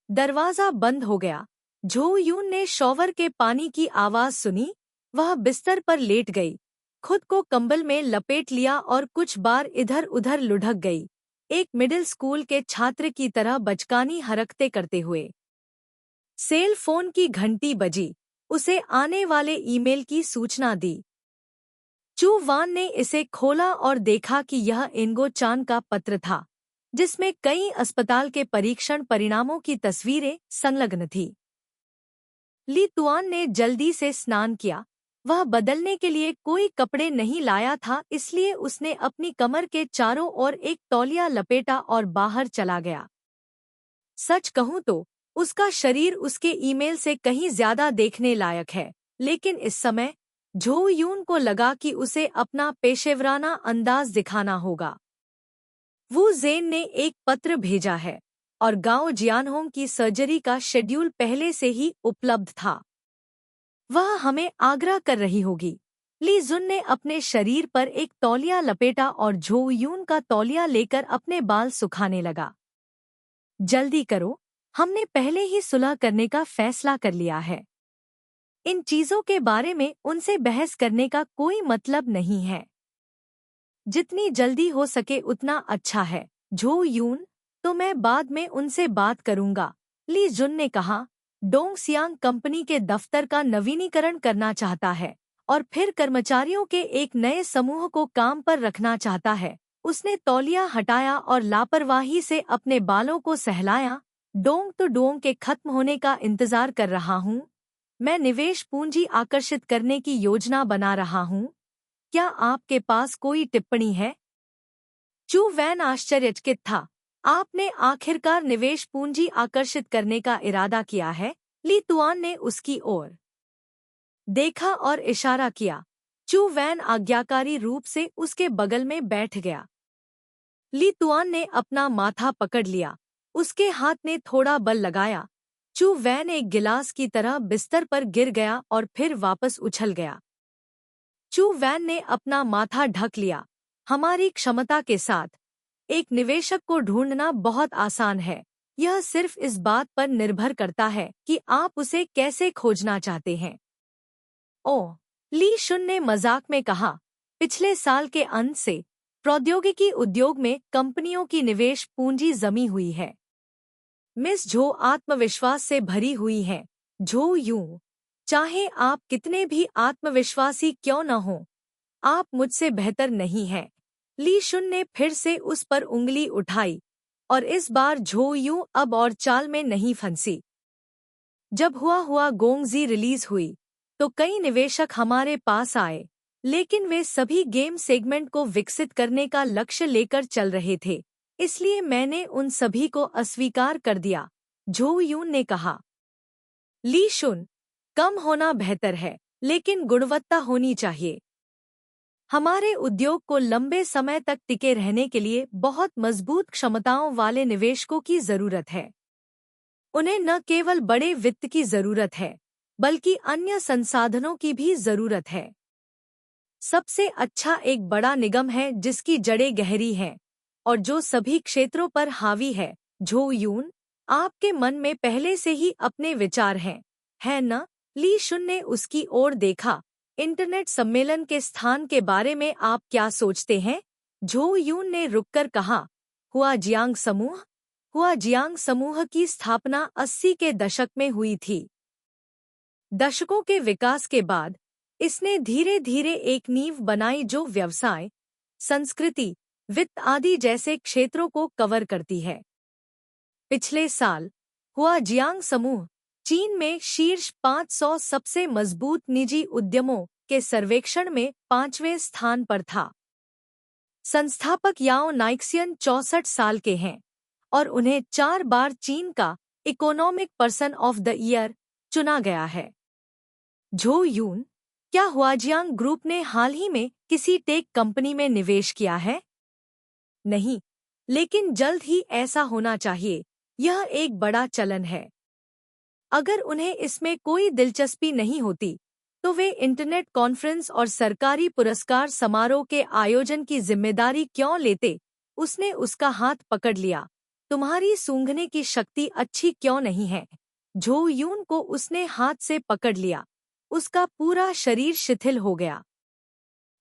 दरवाजा बंद हो गया। झो यून ने शॉवर के पानी की आवाज सुनी। वह बिस्तर पर लेट गई, खुद को कंबल में लपेट लिया और कुछ बार इधर उधर लुढ़क गई, एक मिडिल स्कूल के छात्र की तरह बचकानी हरकतें करते हुए। सेल फोन की घंटी बजी। उसे आने वाले ईमेल की सूचना दी। चू वान ने इसे खोला और देखा कि यह इनगो चान का पत्र था, जिसमें कई अस्पताल के परीक्षण परिणामों की तस्वीरें संलग्न थी। ली तुआन ने जल्दी से स्नान किया। वह बदलने के लिए कोई कपड़े नहीं लाया था, इसलिए उसने अपनी कमर के चारों ओर एक तौलिया लपेटा और बाहर चला गया। सच कहूं तो उसका शरीर उसके ईमेल से कहीं ज्यादा देखने लायक है, लेकिन इस समय झो यून को लगा कि उसे अपना पेशेवराना अंदाज दिखाना होगा। वू जेन ने एक पत्र भेजा है और गाओ जियानहोंग की सर्जरी का शेड्यूल पहले से ही उपलब्ध था। वह हमें आग्रह कर रही होगी। ली जुन ने अपने शरीर पर एक तौलिया लपेटा और झो यून का तौलिया लेकर अपने बाल सुखाने लगा। जल्दी करो, हमने पहले ही सुलह करने का फैसला कर लिया है। इन चीजों के बारे में उनसे बहस करने का कोई मतलब नहीं है। जितनी जल्दी हो सके उतना अच्छा है। झो यून, तो मैं बाद में उनसे बात करूंगा, ली जुन ने कहा। डोंग सियांग कंपनी के दफ्तर का नवीनीकरण करना चाहता है और फिर कर्मचारियों के एक नए समूह को काम पर रखना चाहता है। उसने तौलिया हटाया और लापरवाही से अपने बालों को सहलाया। डोंग तो डोंग के खत्म होने का इंतजार कर रहा हूँ। मैं निवेश पूंजी आकर्षित करने की योजना बना रहा हूँ। क्या आपके पास कोई टिप्पणी है? चू वैन आश्चर्यचकित था। आपने आखिरकार निवेश पूंजी आकर्षित करने का इरादा किया है। ली तुआन ने उसकी ओर देखा और इशारा किया। चू वैन आज्ञाकारी रूप से उसके बगल में बैठ गया। ली तुआन ने अपना माथा पकड़ लिया। उसके हाथ ने थोड़ा बल लगाया। चू वैन एक गिलास की तरह बिस्तर पर गिर गया और फिर वापस उछल गया। चू वैन ने अपना माथा ढक लिया। हमारी क्षमता के साथ एक निवेशक को ढूंढना बहुत आसान है। यह सिर्फ इस बात पर निर्भर करता है कि आप उसे कैसे खोजना चाहते हैं। ओह, ली शुन ने मजाक में कहा। पिछले साल के अंत से प्रौद्योगिकी उद्योग में कंपनियों की निवेश पूंजी जमी हुई है। मिस झो आत्मविश्वास से भरी हुई हैं। झो यूं, चाहे आप कितने भी आत्मविश्वासी क्यों न हों, आप मुझसे बेहतर नहीं हैं। ली शुन ने फिर से उस पर उंगली उठाई और इस बार झो यूं अब और चाल में नहीं फंसी। जब हुआ गोंगजी रिलीज हुई तो कई निवेशक हमारे पास आए, लेकिन वे सभी गेम सेगमेंट को विकसित करने का लक्ष्य लेकर चल रहे थे, इसलिए मैंने उन सभी को अस्वीकार कर दिया। झो यून ने कहा। ली शुन, कम होना बेहतर है, लेकिन गुणवत्ता होनी चाहिए। हमारे उद्योग को लंबे समय तक टिके रहने के लिए बहुत मजबूत क्षमताओं वाले निवेशकों की जरूरत है। उन्हें न केवल बड़े वित्त की जरूरत है, बल्कि अन्य संसाधनों की भी जरूरत है। सबसे अच्छा एक बड़ा निगम है जिसकी जड़ें गहरी हैं और जो सभी क्षेत्रों पर हावी है। झो यून, आपके मन में पहले से ही अपने विचार हैं, है न? ली शुन ने उसकी ओर देखा। इंटरनेट सम्मेलन के स्थान के बारे में आप क्या सोचते हैं? झो यून ने रुककर कहा। हुआजियांग समूह? हुआजियांग समूह की स्थापना 80 के दशक में हुई थी। दशकों के विकास के बाद इसने धीरे धीरे एक नींव बनाई जो व्यवसाय, संस्कृति, वित्त आदि जैसे क्षेत्रों को कवर करती है। पिछले साल हुआजियांग समूह चीन में शीर्ष 500 सबसे मजबूत निजी उद्यमों के सर्वेक्षण में 5वें स्थान पर था। संस्थापक याओ नाइक्सियन 64 साल के हैं और उन्हें 4 बार चीन का economic person of the year चुना गया है। झो यून, क्या हुआजियांग ग्रुप ने हाल ही में किसी टेक कंपनी में निवेश किया है? नहीं, लेकिन जल्द ही ऐसा होना चाहिए। यह एक बड़ा चलन है। अगर उन्हें इसमें कोई दिलचस्पी नहीं होती, तो वे इंटरनेट कॉन्फ्रेंस और सरकारी पुरस्कार समारोह के आयोजन की जिम्मेदारी क्यों लेते? उसने उसका हाथ पकड़ लिया। तुम्हारी सूंघने की शक्ति अच्छी क्यों नहीं है? झो यून को उसने हाथ से पकड़ लिया। उसका पूरा शरीर शिथिल हो गया।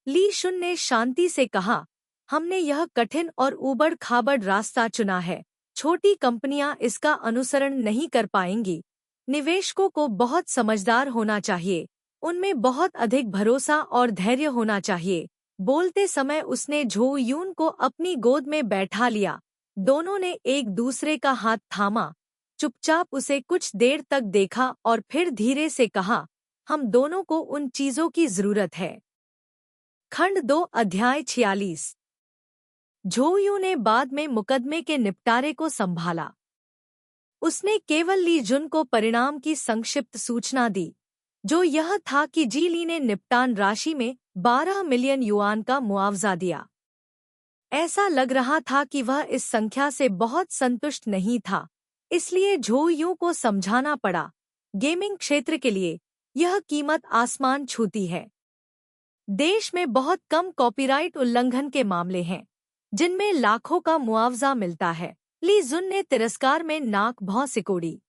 ली शुन ने शांति से कहा, हमने यह कठिन और ऊबड़-खाबड़ रास्ता चुना है। छोटी कंपनियां इसका अनुसरण नहीं कर पाएंगी। निवेशकों को बहुत समझदार होना चाहिए। उनमें बहुत अधिक भरोसा और धैर्य होना चाहिए। बोलते समय उसने झो यून को अपनी गोद में बैठा लिया। दोनों ने एक दूसरे का हाथ थामा, चुपचाप उसे कुछ देर तक देखा और फिर धीरे से कहा, हम दोनों को उन चीजों की जरूरत है। खंड 2 अध्याय 46। झो यून ने बाद में मुकदमे के निपटारे को संभाला। उसने केवल ली जुन को परिणाम की संक्षिप्त सूचना दी, जो यह था कि जी ली ने निपटान राशि में 12 मिलियन युआन का मुआवजा दिया। ऐसा लग रहा था कि वह इस संख्या से बहुत संतुष्ट नहीं था, इसलिए झो यूं को समझाना पड़ा। गेमिंग क्षेत्र के लिए यह कीमत आसमान छूती है। देश में बहुत कम कॉपीराइट उल्लंघन के मामले हैं, जिनमें लाखों का मुआवजा मिलता है। ली जुन ने तिरस्कार में नाक भौं सिकोड़ी।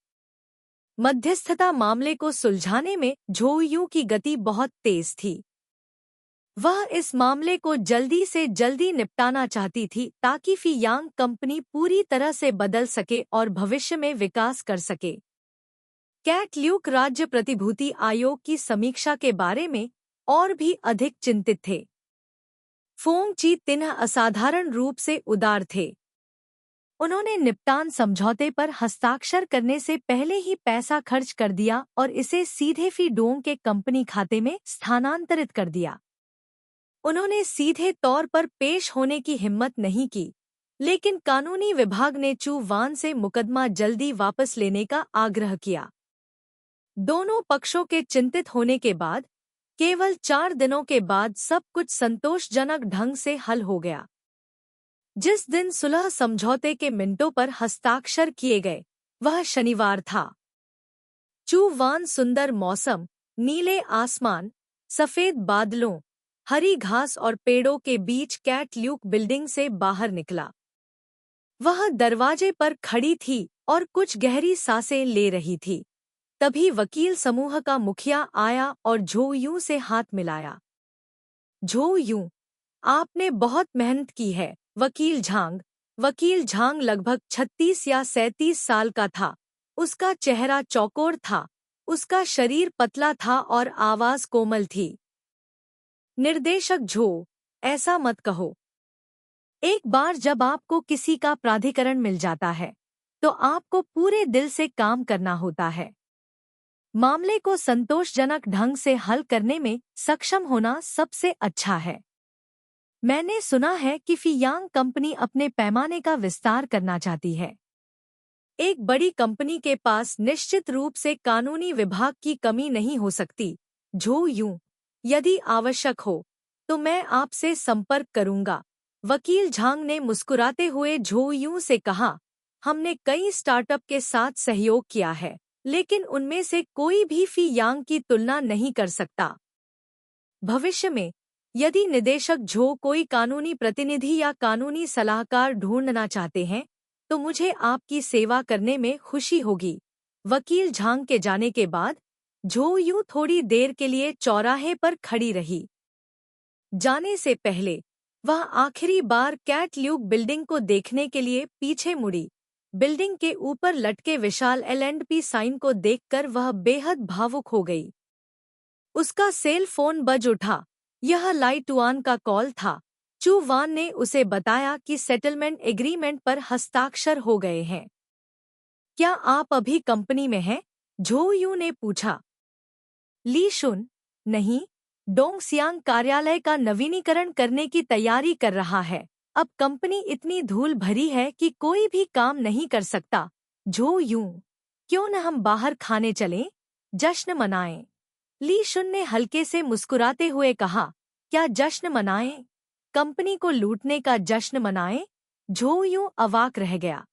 मध्यस्थता मामले को सुलझाने में झो यूं की गति बहुत तेज थी। वह इस मामले को जल्दी से जल्दी निपटाना चाहती थी ताकि फी यांग कंपनी पूरी तरह से बदल सके और भविष्य में विकास कर सके। कैट ल्यूक राज्य प्रतिभूति आयोग की समीक्षा के बारे में और भी अधिक चिंतित थे। फोंग ची तिन्ह असाधारण रूप से उदार थे। उन्होंने निपटान समझौते पर हस्ताक्षर करने से पहले ही पैसा खर्च कर दिया और इसे सीधे फी डोंग के कंपनी खाते में स्थानांतरित कर दिया। उन्होंने सीधे तौर पर पेश होने की हिम्मत नहीं की, लेकिन कानूनी विभाग ने चू वान से मुकदमा जल्दी वापस लेने का आग्रह किया। दोनों पक्षों के चिंतित होने के बाद केवल 4 दिनों के बाद सब कुछ संतोषजनक ढंग से हल हो गया। जिस दिन सुलह समझौते के मिनटों पर हस्ताक्षर किए गए वह शनिवार था। चू वान सुंदर मौसम, नीले आसमान, सफेद बादलों, हरी घास और पेड़ों के बीच कैट ल्यूक बिल्डिंग से बाहर निकला। वह दरवाजे पर खड़ी थी और कुछ गहरी सांसें ले रही थी। तभी वकील समूह का मुखिया आया और झो यूं से हाथ मिलाया। झो यूं, आपने बहुत मेहनत की है। वकील झांग लगभग 36 या 37 साल का था। उसका चेहरा चौकोर था, उसका शरीर पतला था और आवाज कोमल थी। निर्देशक झो, ऐसा मत कहो। एक बार जब आपको किसी का प्राधिकरण मिल जाता है तो आपको पूरे दिल से काम करना होता है। मामले को संतोषजनक ढंग से हल करने में सक्षम होना सबसे अच्छा है। मैंने सुना है कि फियांग कंपनी अपने पैमाने का विस्तार करना चाहती है। एक बड़ी कंपनी के पास निश्चित रूप से कानूनी विभाग की कमी नहीं हो सकती। झो यूं, यदि आवश्यक हो तो मैं आपसे संपर्क करूंगा। वकील झांग ने मुस्कुराते हुए झो यूं से कहा, हमने कई स्टार्टअप के साथ सहयोग किया है, लेकिन उनमें से कोई भी फियांग की तुलना नहीं कर सकता। भविष्य में यदि निदेशक झो कोई कानूनी प्रतिनिधि या कानूनी सलाहकार ढूंढना चाहते हैं तो मुझे आपकी सेवा करने में खुशी होगी। वकील झांग के जाने के बाद झो यूं थोड़ी देर के लिए चौराहे पर खड़ी रही। जाने से पहले वह आखिरी बार कैट ल्यूक बिल्डिंग को देखने के लिए पीछे मुड़ी। बिल्डिंग के ऊपर लटके विशाल L&P साइन को देखकर वह बेहद भावुक हो गई। उसका सेल फोन बज उठा। यह लाई टुआन का कॉल था। चू वान ने उसे बताया कि सेटलमेंट एग्रीमेंट पर हस्ताक्षर हो गए हैं। क्या आप अभी कंपनी में हैं? झो यूं ने पूछा। ली शुन, नहीं, डोंगसियांग कार्यालय का नवीनीकरण करने की तैयारी कर रहा है। अब कंपनी इतनी धूल भरी है कि कोई भी काम नहीं कर सकता। झो यूं, क्यों न हम बाहर खाने चलें, जश्न मनाएं? ली शुन ने हल्के से मुस्कुराते हुए कहा, क्या जश्न मनाएं? कंपनी को लूटने का जश्न मनाएं? झो यूं अवाक रह गया।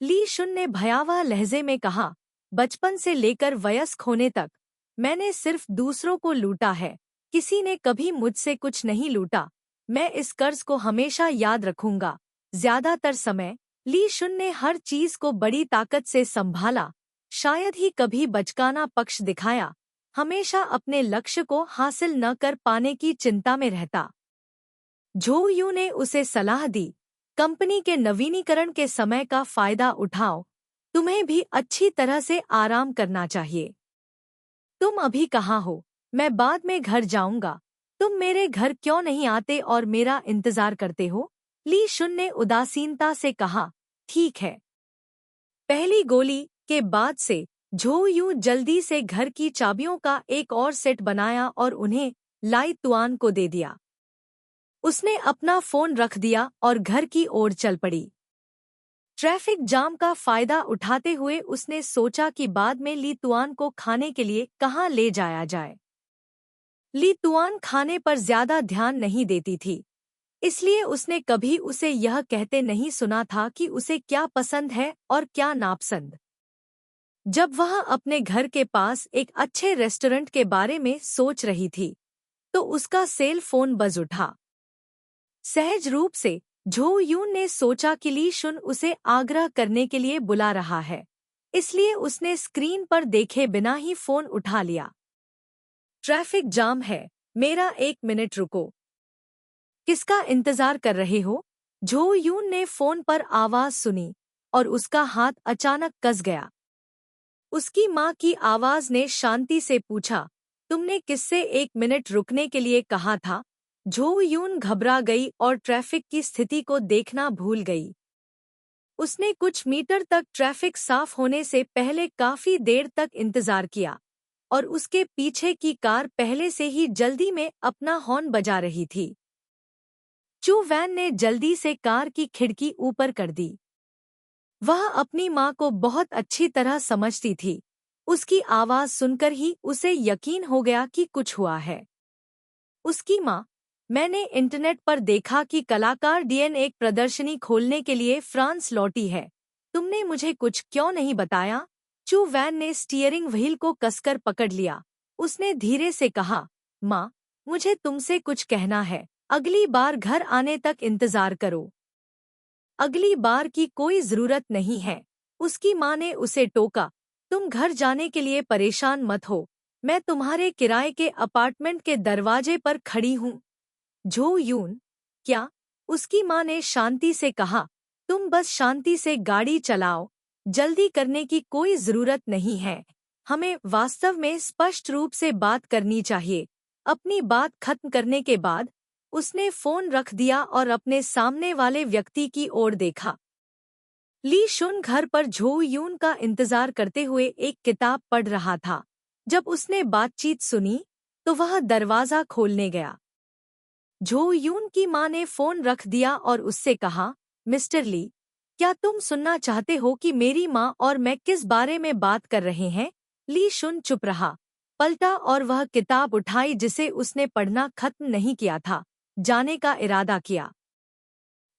ली शुन ने भयावह लहजे में कहा, बचपन से लेकर वयस्क होने तक मैंने सिर्फ दूसरों को लूटा है, किसी ने कभी मुझसे कुछ नहीं लूटा। मैं इस कर्ज को हमेशा याद रखूंगा। ज्यादातर समय ली शुन ने हर चीज को बड़ी ताकत से संभाला, शायद ही कभी बचकाना पक्ष दिखाया, हमेशा अपने लक्ष्य को हासिल न कर पाने की चिंता में रहता। झो यूं ने उसे सलाह दी, कंपनी के नवीनीकरण के समय का फायदा उठाओ, तुम्हें भी अच्छी तरह से आराम करना चाहिए। तुम अभी कहाँ हो? मैं बाद में घर जाऊंगा। तुम मेरे घर क्यों नहीं आते और मेरा इंतजार करते हो? ली शुन ने उदासीनता से कहा, ठीक है। पहली गोली के बाद से झो यूं जल्दी से घर की चाबियों का एक और सेट बनाया और उन्हें लाई तुआन को दे दिया। उसने अपना फोन रख दिया और घर की ओर चल पड़ी। ट्रैफिक जाम का फायदा उठाते हुए उसने सोचा कि बाद में ली तुआन को खाने के लिए कहाँ ले जाया जाए। ली तुआन खाने पर ज्यादा ध्यान नहीं देती थी, इसलिए उसने कभी उसे यह कहते नहीं सुना था कि उसे क्या पसंद है और क्या नापसंद। जब वह अपने घर के पास एक अच्छे रेस्टोरेंट के बारे में सोच रही थी तो उसका सेल फोन बज उठा। सहज रूप से झो यून ने सोचा कि ली शुन उसे आग्रह करने के लिए बुला रहा है, इसलिए उसने स्क्रीन पर देखे बिना ही फोन उठा लिया। ट्रैफिक जाम है, मेरा 1 मिनट रुको। किसका इंतजार कर रहे हो? झो यून ने फोन पर आवाज सुनी और उसका हाथ अचानक कस गया। उसकी माँ की आवाज ने शांति से पूछा, तुमने किससे 1 मिनट रुकने के लिए कहा था? झो यून घबरा गई और ट्रैफिक की स्थिति को देखना भूल गई। उसने कुछ मीटर तक ट्रैफिक साफ होने से पहले काफी देर तक इंतजार किया और उसके पीछे की कार पहले से ही जल्दी में अपना हॉर्न बजा रही थी। चू वैन ने जल्दी से कार की खिड़की ऊपर कर दी। वह अपनी माँ को बहुत अच्छी तरह समझती थी। उसकी आवाज सुनकर ही उसे यकीन हो गया कि कुछ हुआ है। उसकी माँ, मैंने इंटरनेट पर देखा कि कलाकार डियन एक प्रदर्शनी खोलने के लिए फ्रांस लौटी है। तुमने मुझे कुछ क्यों नहीं बताया? चू वैन ने स्टीयरिंग व्हील को कसकर पकड़ लिया। उसने धीरे से कहा, माँ, मुझे तुमसे कुछ कहना है। अगली बार घर आने तक इंतजार करो। अगली बार की कोई जरूरत नहीं है। उसकी माँ ने उसे टोका। तुम घर जाने के लिए परेशान मत हो। मैं तुम्हारे किराए के अपार्टमेंट के दरवाजे पर खड़ी हूँ। जो यून, क्या? उसकी माँ ने शांति से कहा, तुम बस शांति से गाड़ी चलाओ। जल्दी करने की कोई जरूरत नहीं है। हमें वास्तव में स्पष्ट रूप से बात करनी चाहिए। अपनी बात खत्म करने के बाद उसने फोन रख दिया और अपने सामने वाले व्यक्ति की ओर देखा। ली शुन घर पर झो यून का इंतजार करते हुए एक किताब पढ़ रहा था। जब उसने बातचीत सुनी तो वह दरवाजा खोलने गया। झो यून की माँ ने फोन रख दिया और उससे कहा, मिस्टर ली, क्या तुम सुनना चाहते हो कि मेरी माँ और मैं किस बारे में बात कर रहे हैं? ली शुन चुप रहा, पलटा और वह किताब उठाई जिसे उसने पढ़ना खत्म नहीं किया था। जाने का इरादा किया।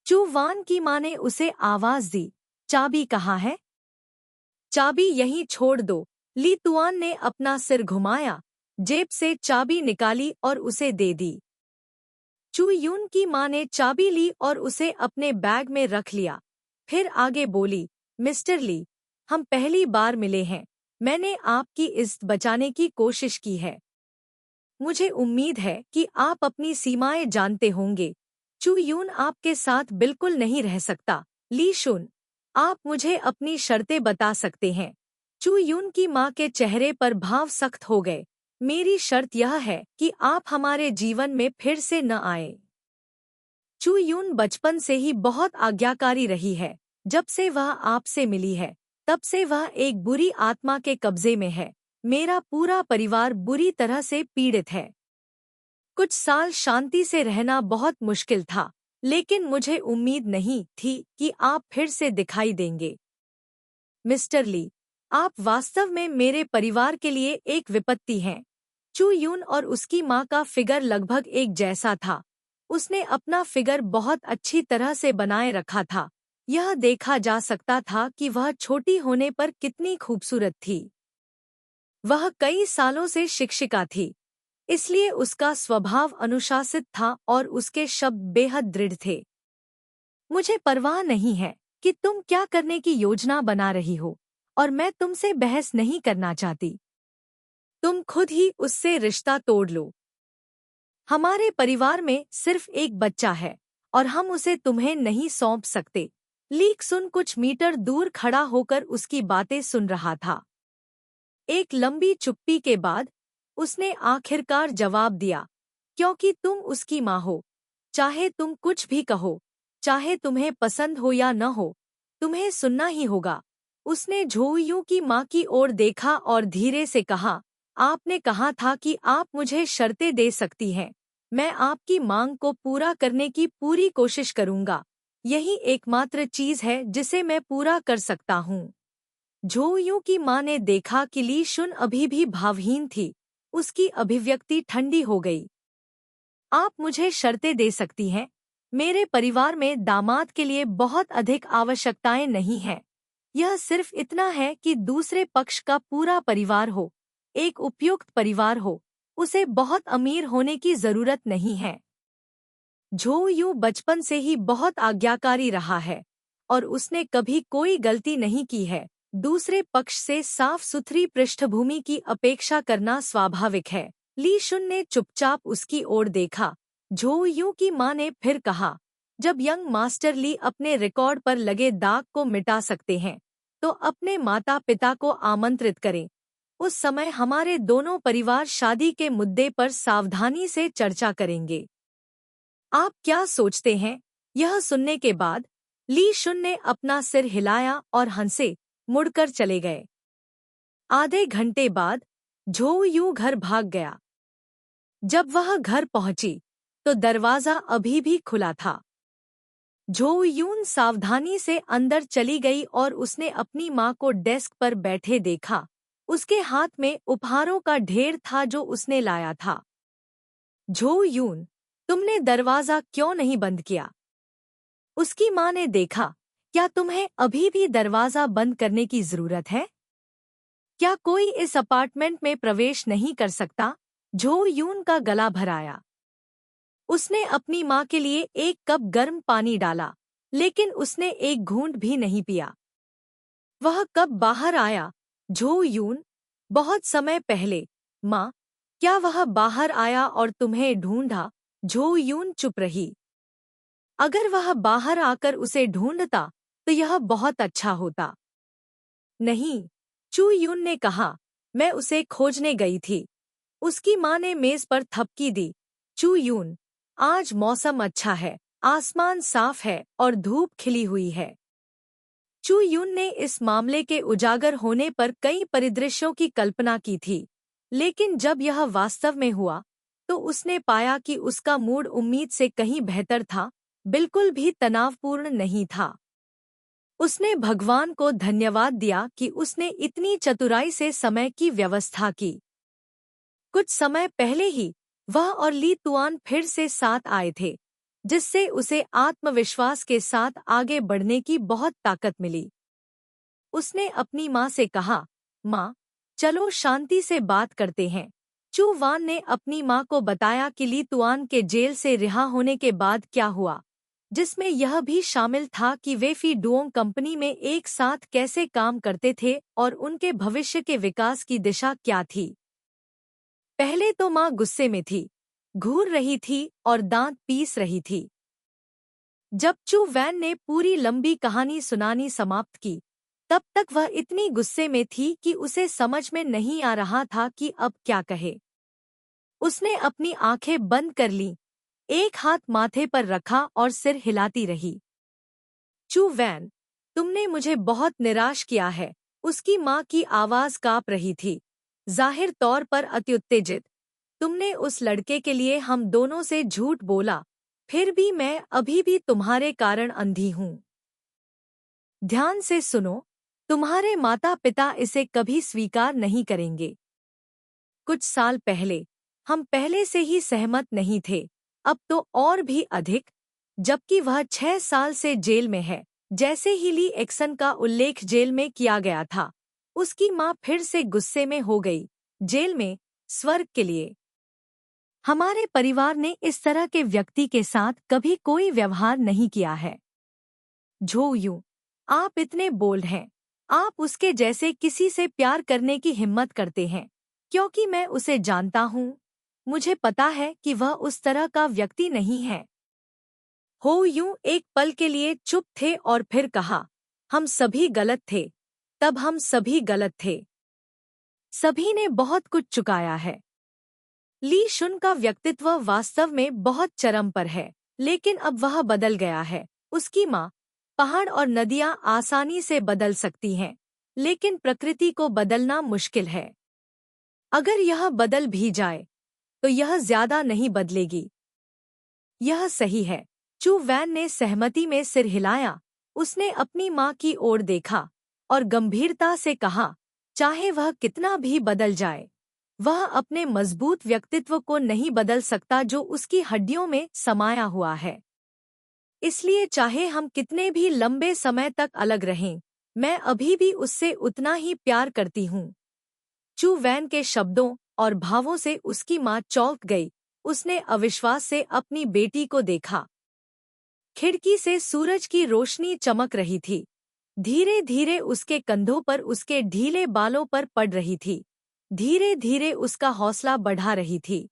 चू वान की माँ ने उसे आवाज दी, चाबी कहाँ है? चाबी यहीं छोड़ दो। ली तुआन ने अपना सिर घुमाया, जेब से चाबी निकाली और उसे दे दी। चू यून की माँ ने चाबी ली और उसे अपने बैग में रख लिया। फिर आगे बोली, मिस्टर ली, हम पहली बार मिले हैं। मैंने आपकी इज्जत बचाने की कोशिश की है। मुझे उम्मीद है कि आप अपनी सीमाएं जानते होंगे। चू यून आपके साथ बिल्कुल नहीं रह सकता। ली शुन, आप मुझे अपनी शर्तें बता सकते हैं। चू यून की माँ के चेहरे पर भाव सख्त हो गए। मेरी शर्त यह है कि आप हमारे जीवन में फिर से न आए। चू यून बचपन से ही बहुत आज्ञाकारी रही है। जब से वह आपसे मिली है, तब से वह एक बुरी आत्मा के कब्जे में है। मेरा पूरा परिवार बुरी तरह से पीड़ित है। कुछ साल शांति से रहना बहुत मुश्किल था, लेकिन मुझे उम्मीद नहीं थी कि आप फिर से दिखाई देंगे। मिस्टर ली, आप वास्तव में मेरे परिवार के लिए एक विपत्ति हैं। चू यून और उसकी माँ का फिगर लगभग एक जैसा था। उसने अपना फिगर बहुत अच्छी तरह से बनाए रखा था। यह देखा जा सकता था कि वह छोटी होने पर कितनी खूबसूरत थी। वह कई सालों से शिक्षिका थी, इसलिए उसका स्वभाव अनुशासित था और उसके शब्द बेहद दृढ़ थे। मुझे परवाह नहीं है कि तुम क्या करने की योजना बना रही हो, और मैं तुमसे बहस नहीं करना चाहती। तुम खुद ही उससे रिश्ता तोड़ लो। हमारे परिवार में सिर्फ एक बच्चा है और हम उसे तुम्हें नहीं सौंप सकते। लीक सुन कुछ मीटर दूर खड़ा होकर उसकी बातें सुन रहा था। एक लंबी चुप्पी के बाद उसने आखिरकार जवाब दिया, क्योंकि तुम उसकी माँ हो। चाहे तुम कुछ भी कहो, चाहे तुम्हें पसंद हो या न हो, तुम्हें सुनना ही होगा। उसने झोयू की माँ की ओर देखा और धीरे से कहा, आपने कहा था कि आप मुझे शर्तें दे सकती हैं। मैं आपकी मांग को पूरा करने की पूरी कोशिश करूंगा। यही एकमात्र चीज है जिसे मैं पूरा कर सकता हूँ। झोयू की माँ ने देखा कि ली शुन अभी भी भावहीन थी। उसकी अभिव्यक्ति ठंडी हो गई। आप मुझे शर्तें दे सकती हैं। मेरे परिवार में दामाद के लिए बहुत अधिक आवश्यकताएं नहीं हैं। यह सिर्फ इतना है कि दूसरे पक्ष का पूरा परिवार हो, एक उपयुक्त परिवार हो। उसे बहुत अमीर होने की जरूरत नहीं है। झोयू बचपन से ही बहुत आज्ञाकारी रहा है और उसने कभी कोई गलती नहीं की है। दूसरे पक्ष से साफ सुथरी पृष्ठभूमि की अपेक्षा करना स्वाभाविक है। ली शुन ने चुपचाप उसकी ओर देखा। झोयू की माँ ने फिर कहा, जब यंग मास्टर ली अपने रिकॉर्ड पर लगे दाग को मिटा सकते हैं, तो अपने माता पिता को आमंत्रित करें। उस समय हमारे दोनों परिवार शादी के मुद्दे पर सावधानी से चर्चा करेंगे। आप क्या सोचते हैं? यह सुनने के बाद ली शुन ने अपना सिर हिलाया और हंसे मुड़कर चले गए। आधे घंटे बाद झोयू घर भाग गया। जब वह घर पहुंची तो दरवाजा अभी भी खुला था। झो यून सावधानी से अंदर चली गई और उसने अपनी माँ को डेस्क पर बैठे देखा। उसके हाथ में उपहारों का ढेर था जो उसने लाया था। झो यून, तुमने दरवाजा क्यों नहीं बंद किया? उसकी माँ ने देखा। क्या तुम्हें अभी भी दरवाजा बंद करने की जरूरत है? क्या कोई इस अपार्टमेंट में प्रवेश नहीं कर सकता? झो यून का गला भराया। उसने अपनी माँ के लिए एक कप गर्म पानी डाला, लेकिन उसने एक घूंट भी नहीं पिया। वह कब बाहर आया? झो यून, बहुत समय पहले। माँ, क्या वह बाहर आया और तुम्हें ढूंढा? झो यून चुप रही। अगर वह बाहर आकर उसे ढूंढता तो यह बहुत अच्छा होता। नहीं, चू यून ने कहा, मैं उसे खोजने गई थी। उसकी माँ ने मेज पर थपकी दी। चू यून, आज मौसम अच्छा है, आसमान साफ है और धूप खिली हुई है। चू यून ने इस मामले के उजागर होने पर कई परिदृश्यों की कल्पना की थी, लेकिन जब यह वास्तव में हुआ तो उसने पाया कि उसका मूड उम्मीद से कहीं बेहतर था, बिल्कुल भी तनावपूर्ण नहीं था। उसने भगवान को धन्यवाद दिया कि उसने इतनी चतुराई से समय की व्यवस्था की। कुछ समय पहले ही वह और ली तुआन फिर से साथ आए थे, जिससे उसे आत्मविश्वास के साथ आगे बढ़ने की बहुत ताकत मिली। उसने अपनी माँ से कहा, माँ, चलो शांति से बात करते हैं। चू वान ने अपनी माँ को बताया कि ली तुआन के जेल से रिहा होने के बाद क्या हुआ, जिसमें यह भी शामिल था कि वे फी डुओंग कंपनी में एक साथ कैसे काम करते थे और उनके भविष्य के विकास की दिशा क्या थी। पहले तो माँ गुस्से में थी, घूर रही थी और दांत पीस रही थी। जब चू वैन ने पूरी लंबी कहानी सुनानी समाप्त की, तब तक वह इतनी गुस्से में थी कि उसे समझ में नहीं आ रहा था कि अब क्या कहे। उसने अपनी आंखें बंद कर लीं, एक हाथ माथे पर रखा और सिर हिलाती रही। चू वैन, तुमने मुझे बहुत निराश किया है। उसकी माँ की आवाज कांप रही थी, जाहिर तौर पर अत्युत्तेजित। तुमने उस लड़के के लिए हम दोनों से झूठ बोला, फिर भी मैं अभी भी तुम्हारे कारण अंधी हूँ। ध्यान से सुनो, तुम्हारे माता पिता इसे कभी स्वीकार नहीं करेंगे। कुछ साल पहले हम पहले से ही सहमत नहीं थे, अब तो और भी अधिक, जबकि वह 6 साल से जेल में है। जैसे ही ली एक्सन का उल्लेख जेल में किया गया था, उसकी माँ फिर से गुस्से में हो गई। जेल में, स्वर्ग के लिए। हमारे परिवार ने इस तरह के व्यक्ति के साथ कभी कोई व्यवहार नहीं किया है। झो यूं, आप इतने बोल्ड हैं। आप उसके जैसे किसी से प्यार करने की हिम्मत करते हैं, क्योंकि मैं उसे जानता हूँ। मुझे पता है कि वह उस तरह का व्यक्ति नहीं है। हो यूं एक पल के लिए चुप थे और फिर कहा, हम सभी गलत थे। तब हम सभी गलत थे। सभी ने बहुत कुछ चुकाया है। ली शुन का व्यक्तित्व वास्तव में बहुत चरम पर है, लेकिन अब वह बदल गया है। उसकी माँ, पहाड़ और नदियाँ आसानी से बदल सकती हैं, लेकिन प्रकृति को बदलना मुश्किल है। अगर यह बदल भी जाए, तो यह ज्यादा नहीं बदलेगी। यह सही है। चू वैन ने सहमति में सिर हिलाया। उसने अपनी माँ की ओर देखा और गंभीरता से कहा, चाहे वह कितना भी बदल जाए, वह अपने मजबूत व्यक्तित्व को नहीं बदल सकता जो उसकी हड्डियों में समाया हुआ है। इसलिए चाहे हम कितने भी लंबे समय तक अलग रहें, मैं अभी भी उससे उतना ही प्यार करती हूँ। चू वैन के शब्दों और भावों से उसकी माँ चौंक गई। उसने अविश्वास से अपनी बेटी को देखा। खिड़की से सूरज की रोशनी चमक रही थी, धीरे धीरे उसके कंधों पर उसके ढीले बालों पर पड़ रही थी, धीरे धीरे उसका हौसला बढ़ा रही थी।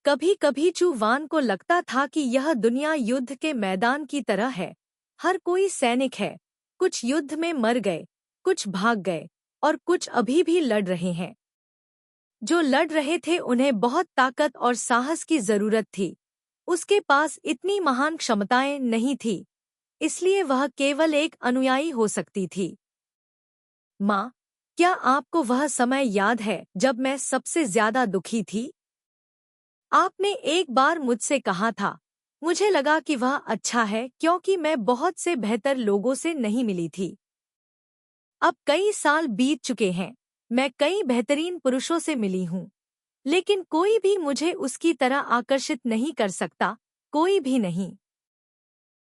कभी कभी चू वान को लगता था कि यह दुनिया युद्ध के मैदान की तरह है। हर कोई सैनिक है, कुछ युद्ध में मर गए, कुछ भाग गए और कुछ अभी भी लड़ रहे हैं। जो लड़ रहे थे उन्हें बहुत ताकत और साहस की जरूरत थी। उसके पास इतनी महान क्षमताएं नहीं थी, इसलिए वह केवल एक अनुयायी हो सकती थी। माँ, क्या आपको वह समय याद है जब मैं सबसे ज्यादा दुखी थी? आपने एक बार मुझसे कहा था, मुझे लगा कि वह अच्छा है क्योंकि मैं बहुत से बेहतर लोगों से नहीं मिली थी। अब कई साल बीत चुके हैं, मैं कई बेहतरीन पुरुषों से मिली हूँ, लेकिन कोई भी मुझे उसकी तरह आकर्षित नहीं कर सकता, कोई भी नहीं।